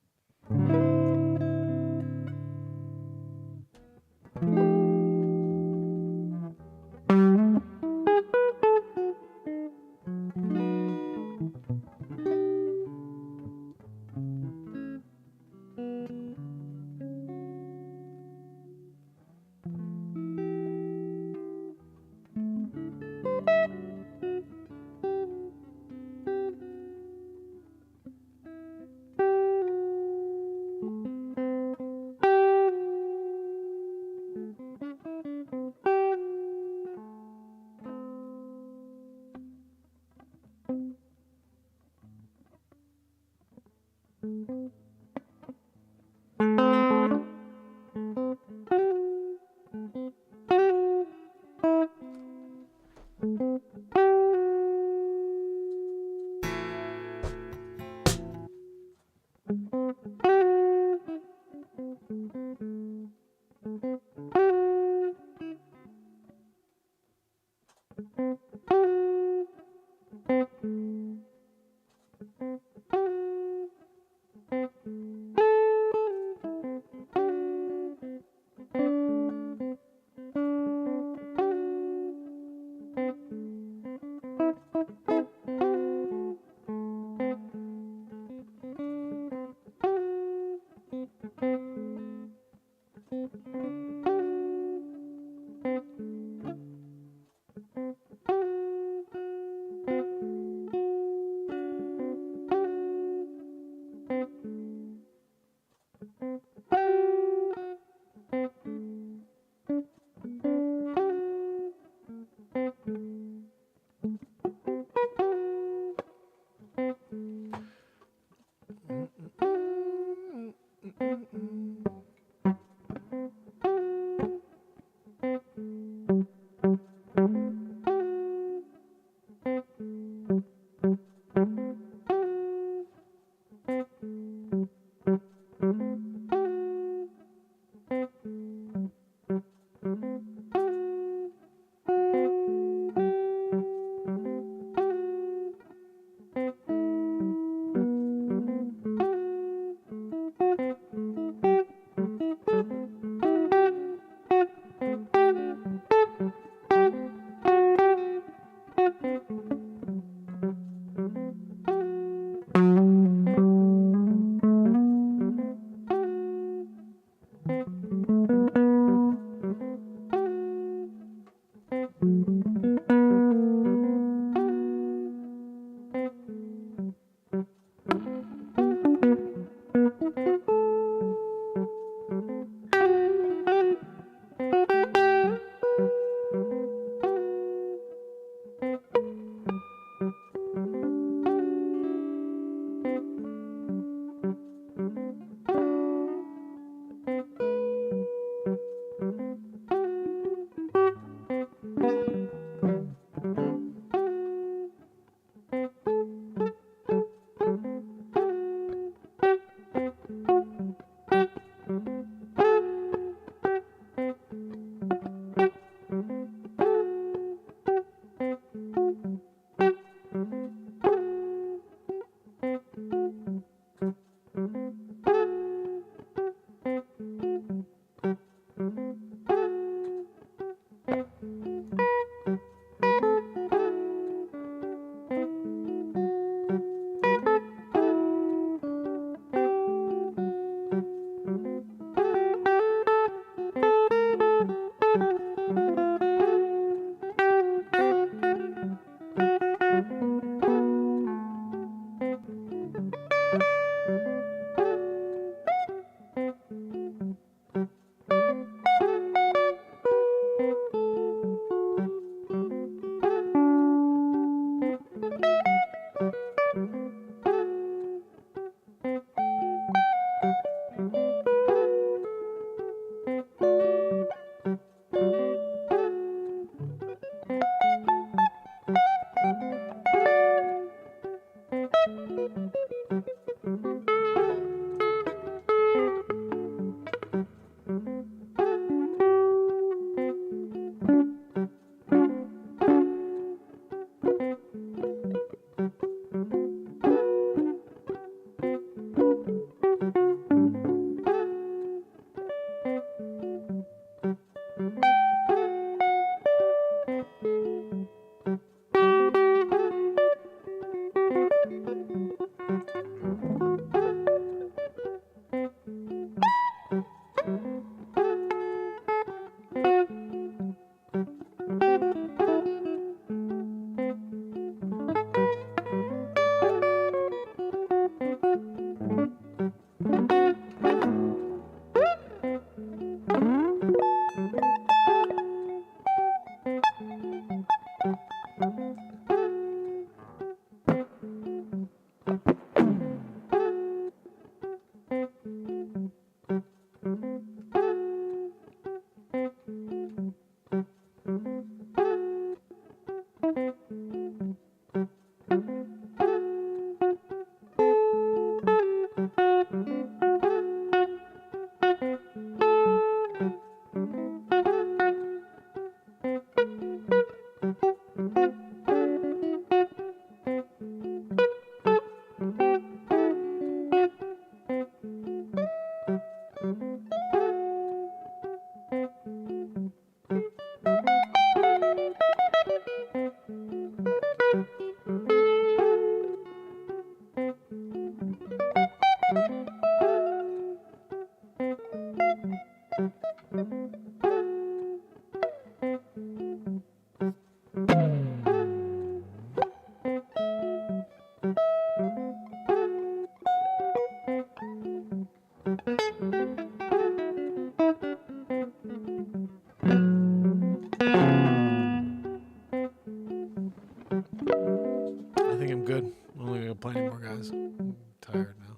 I think I'm good. I'm only gonna play any more, guys. I'm tired now.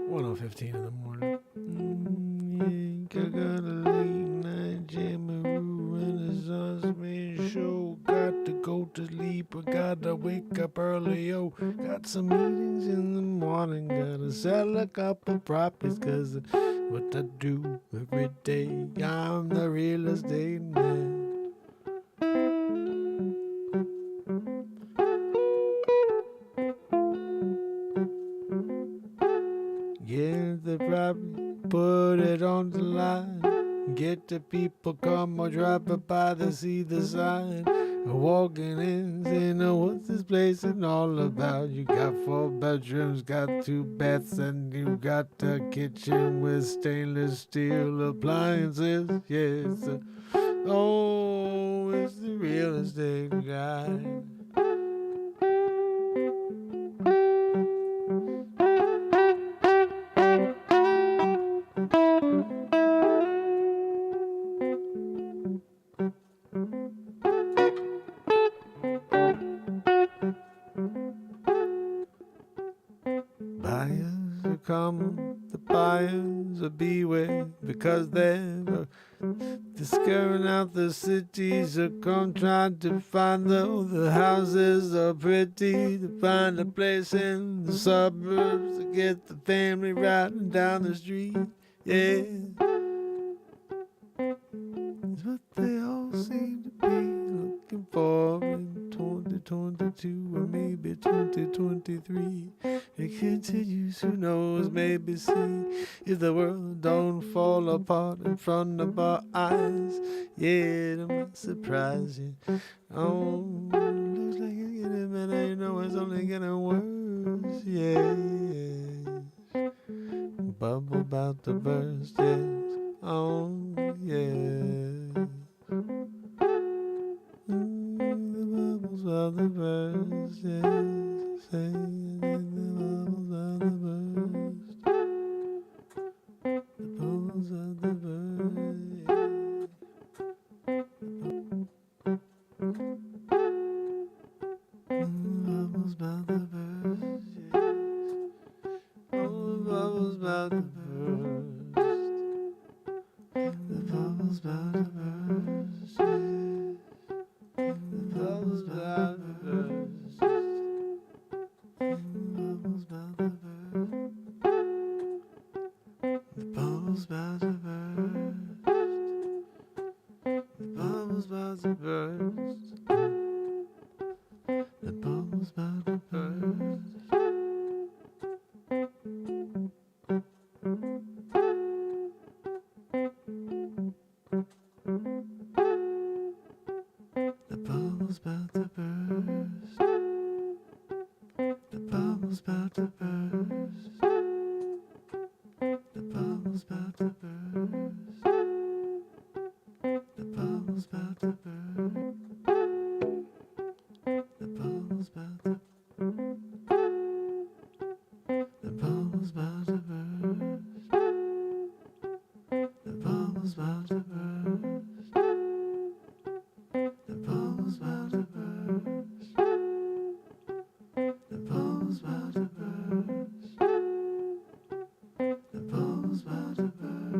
1:15 in the morning. I got a late night jammeroo Renaissance man show. Got to go to sleep. I gotta wake up early. Yo, got some meetings in the morning. Gotta sell a couple properties 'cause what I do every day. I'm the real estate man. Get the property, put it on the line. Get the people come or drop it by to see the sign. Walking in, saying, oh, what's this place and all about? You got 4 bedrooms, got 2 baths, and you got a kitchen with stainless steel appliances. Yes, oh, it's the real estate guy. Buyers are coming, the buyers are beware, because they're scouring out the cities, are come trying to find the houses are pretty, to find a place in the suburbs to get the family riding down the street. Yeah, it's what they all seem to be looking for in 2022 or maybe 2023. It continues, who knows, maybe see if the world don't fall apart in front of our eyes. Yeah, it might surprise you. Oh, looks like it's getting better, you know it's only getting worse. Yeah, bubble about to burst, yes. Oh, yeah. The bubbles about to burst, yes. Say the bubbles about to burst. The bubbles about to burst, yeah. The bubbles about to burst, yes. Oh, the bubbles about to burst. The bubbles about to burst, yes. The bubbles about to burst. The bubbles about to burst. The bubbles about to burst. The bubbles about to burst. The bubbles about to burst. The bubbles about to burst. The bubbles about to burst. The bubbles about to burst. The bubbles about to burst. The bubbles about to. The bubbles about to burst. The bubbles about to burst. The bubbles about to burst. The bubbles about to burst. The bubbles about to burst.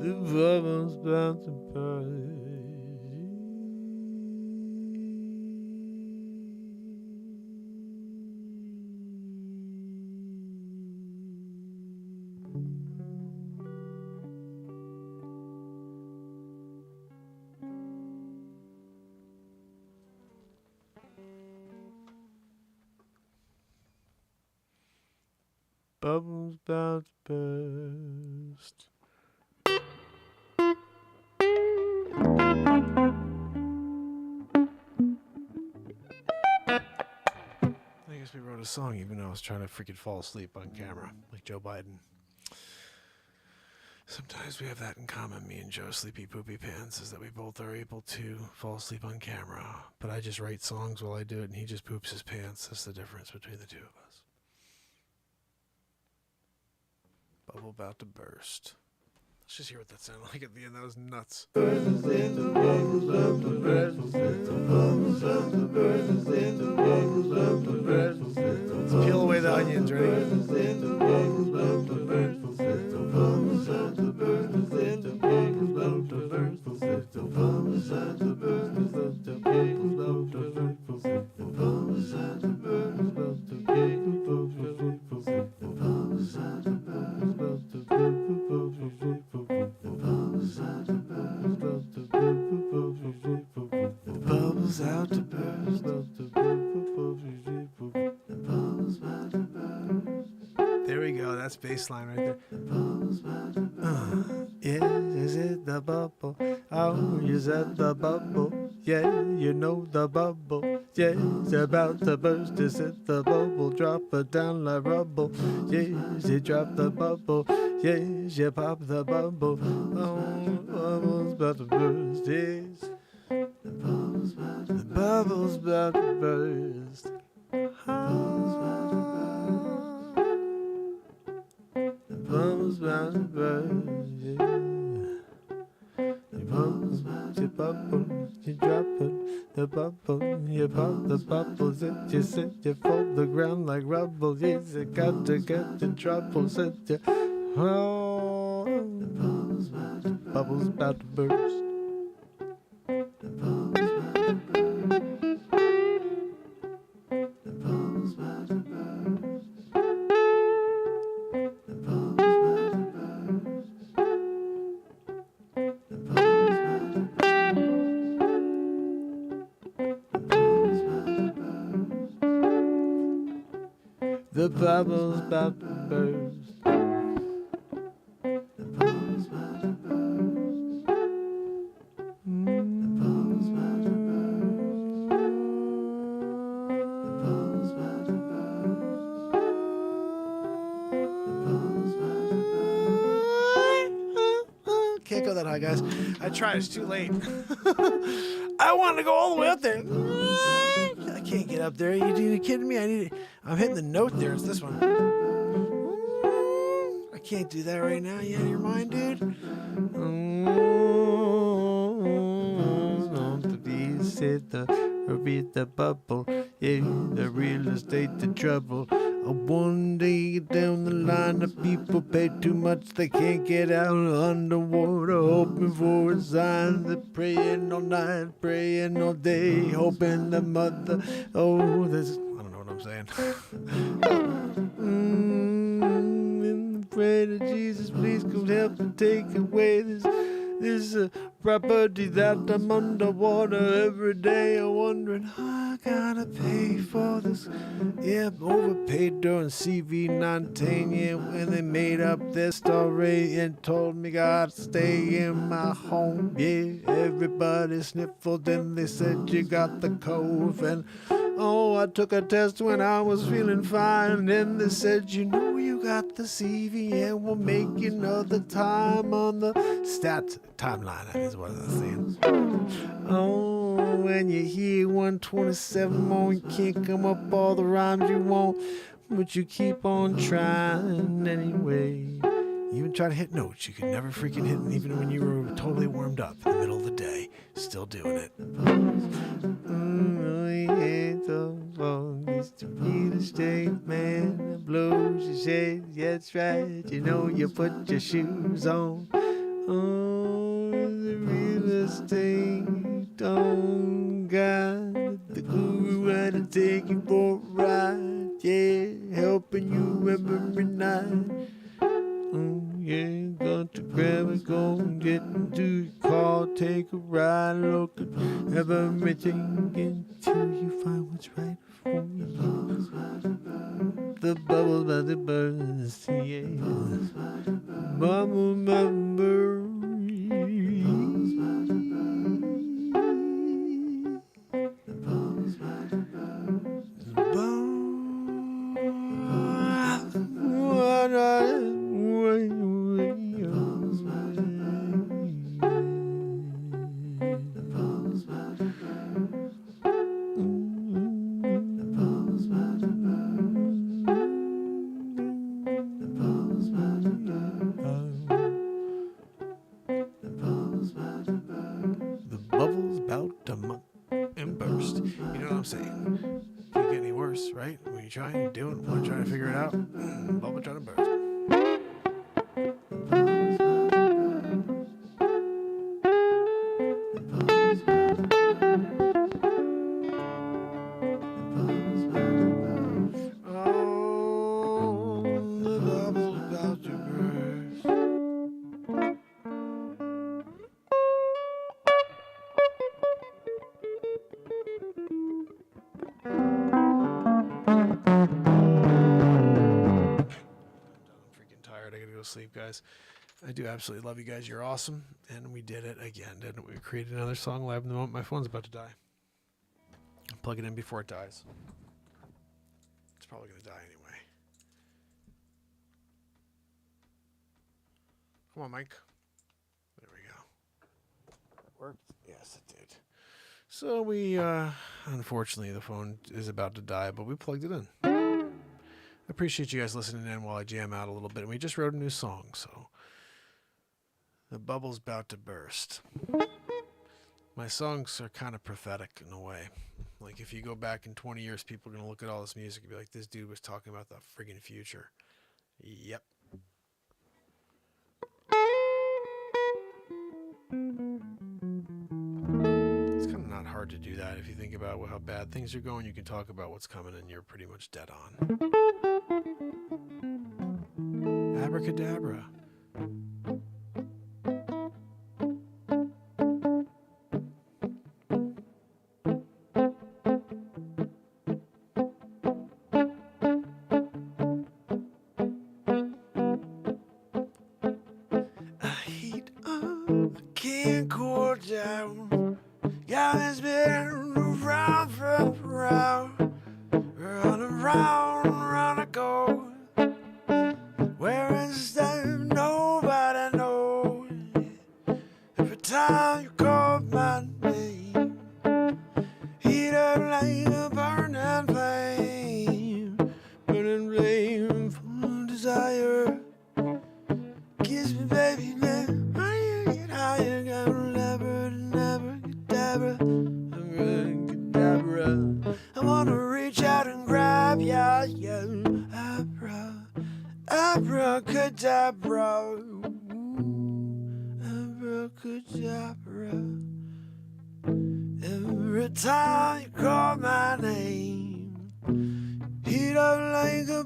The bubbles bound to burst. Bubbles bound to burst. I guess we wrote a song even though I was trying to freaking fall asleep on camera, like Joe Biden. Sometimes we have that in common, me and Joe Sleepy Poopy Pants, is that we both are able to fall asleep on camera. But I just write songs while I do it, and he just poops his pants. That's the difference between the two of us. bubble about to burst. Let's just hear what that sounded like at the end. That was nuts. Let's peel away the onions, ready? Bubbles out to burst. There we go. That's bass line right there. Is it the bubble? Oh, is it the bubble? Yeah, you know the bubble. Yeah, it's about to burst. Is it the bubble? Drop it down like rubble. Yes, you drop the bubble. Yes, you pop the bubble. Oh, bubble's about to burst. Yes. The bubble's about to burst. The bubble's about to burst. Yeah. The bubble's about to bubble. You drop it. The bubble. You pop the bubbles. You set you fall the ground like rubble. Yes, you got to get in trouble. Set you. Oh, the bubble's about to burst. The bubble's about to burst. The bubble's about to burst. The bubble's about to burst. The bubble's about to burst. The bubble's about to burst. Can't go that high, guys. I tried. It's too late. I wanted to go all the way up there. I can't get up there. You kidding me? I'm hitting the note there. It's this one. I can't do that right now. You out of your mind, dude? Read the bubble. Yeah, the real estate, the trouble. One day down the line, the people pay too much. They can't get out underwater, hoping for a sign. They're praying all night, praying all day, hoping the mother. Oh, there's. I don't know what I'm saying. And pray to Jesus, please come help and take away this property that I'm underwater every day. I'm wondering, I gotta pay for this. Yeah, I'm overpaid during CV19. Yeah, when they made up their story and told me gotta stay in my home. Yeah, everybody sniffled and they said you got the cove. And oh, I took a test when I was feeling fine. And they said, you know, you got the CV and we'll make you another time on the stats timeline. That is what I'm saying. Oh, when you hear 127 more, you can't come up all the rhymes you want, but you keep on trying anyway. You even try to hit notes you could never freaking hit, even when you were totally warmed up in the middle of the day, still doing it. Used to be the state man that blows your shade. Yeah, that's right. You know you put your shoes on. Oh, the real estate don't got the guru right to take you for a ride. Yeah, helping you every night. Oh, yeah, got to grab it, go and get into your car, take a ride, look at everything until you find what's right for you. The bubble's about to burst, yeah. Bubble, bubble. figure it out. Bubble trying to burst. Sleep, guys. I do absolutely love you guys. You're awesome. And we did it again, didn't we? We created another song live in the moment. My phone's about to die. I'll plug it in before it dies. It's probably going to die anyway. Come on, Mike. There we go. Worked? Yes, it did. So we, unfortunately, the phone is about to die, but we plugged it in. I appreciate you guys listening in while I jam out a little bit. And we just wrote a new song, so the bubble's about to burst. My songs are kind of prophetic in a way. Like if you go back in 20 years, people are going to look at all this music and be like, this dude was talking about the friggin' future. Yep. It's kind of not hard to do that. If you think about how bad things are going, you can talk about what's coming and you're pretty much dead on. Abracadabra. I heat up, I can't cool down. Got this been around from around. Run around, run a go. Where is that? Nobody knows. Every time you call my name, heat up like a burning flame, burning flame full of desire. Kiss me, baby, let higher, get higher, got never, never, cadabra, cadabra. I wanna reach out and grab ya, yeah, abracadabra, abracadabra. Every time you call my name, heat up like a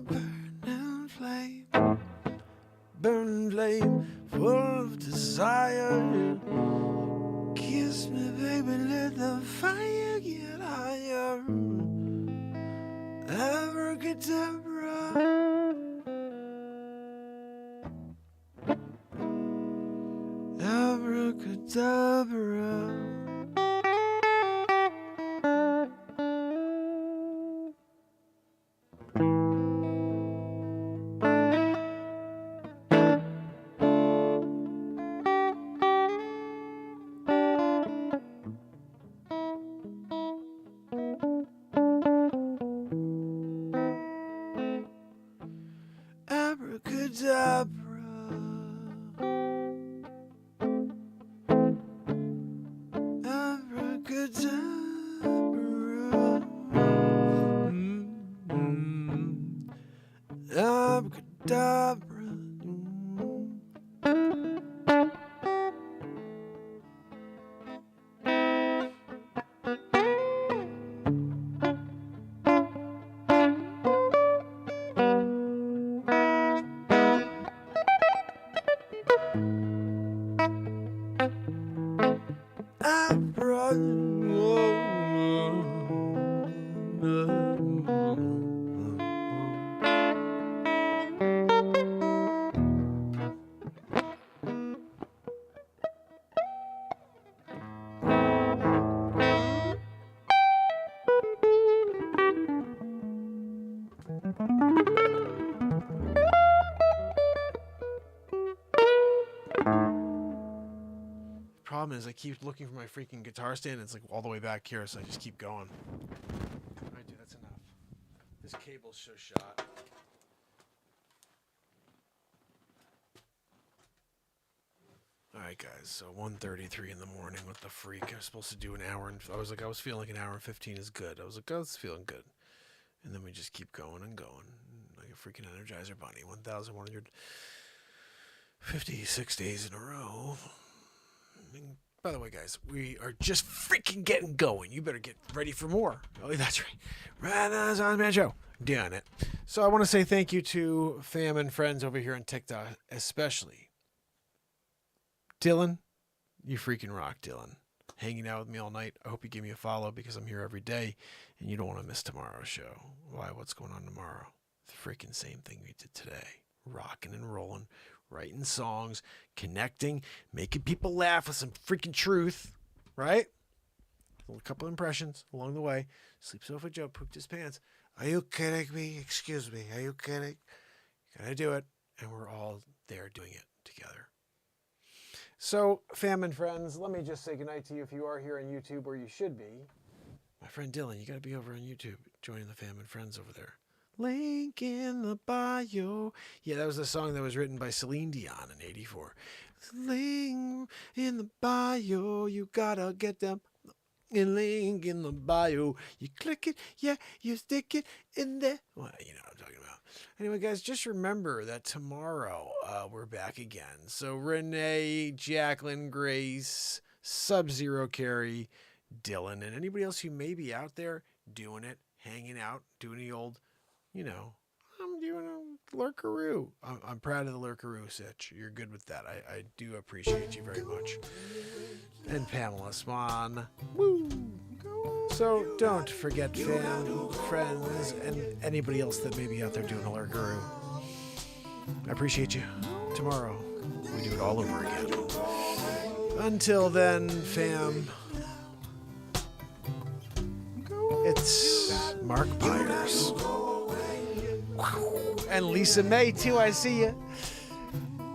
burning flame full of desire. Kiss me, baby, let the fire get higher. Abracadabra. Abracadabra. Abracadabra. Problem is I keep looking for my freaking guitar stand and it's like all the way back here, so I just keep going. Alright, dude, that's enough. This cable's so shot. Alright guys, so 1:33 in the morning with the freak. I was supposed to do an hour and I was feeling like an hour and 15 is good. I was like, oh, it's feeling good. And then we just keep going and going. Like a freaking Energizer Bunny. 1,156 days in a row. And by the way, guys, we are just freaking getting going. You better get ready for more. Oh, that's right. Renaissance Man Show. Doing it. So I want to say thank you to fam and friends over here on TikTok, especially Dylan. You freaking rock, Dylan. Hanging out with me all night. I hope you give me a follow because I'm here every day and you don't want to miss tomorrow's show. Why? What's going on tomorrow? The freaking same thing we did today. Rocking and rolling, writing songs, connecting, making people laugh with some freaking truth, right? A couple impressions along the way. Sleep Sofa Joe pooped his pants. Are you kidding me? Excuse me. Are you kidding? Gotta do it. And we're all there doing it together. So, fam and friends, let me just say goodnight to you if you are here on YouTube, or you should be. My friend Dylan, you got to be over on YouTube, joining the fam and friends over there. Link in the bio. Yeah, that was the song that was written by Celine Dion in '84. Link in the bio, you gotta get them. Link in the bio. You click it, yeah, you stick it in there. Well, you know what I'm talking about. Anyway, guys, just remember that tomorrow we're back again. So Renee, Jacqueline, Grace, Sub-Zero Carrie, Dylan, and anybody else who may be out there doing it, hanging out, doing the old, you know, I'm doing a lurkaroo. I'm proud of the lurkaroo, Sitch. You're good with that. I do appreciate you very much. And Pamela Swan. Woo! So don't forget, fam, friends, and anybody else that may be out there doing a lurkaroo. I appreciate you. Tomorrow, we do it all over again. Until then, fam, it's Mark Pyers. And Lisa May, too, I see you.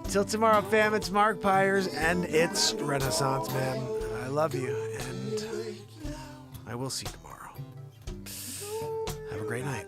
Till tomorrow, fam, it's Mark Pyers, and it's Renaissance Man. I love you, and I will see you tomorrow. Have a great night.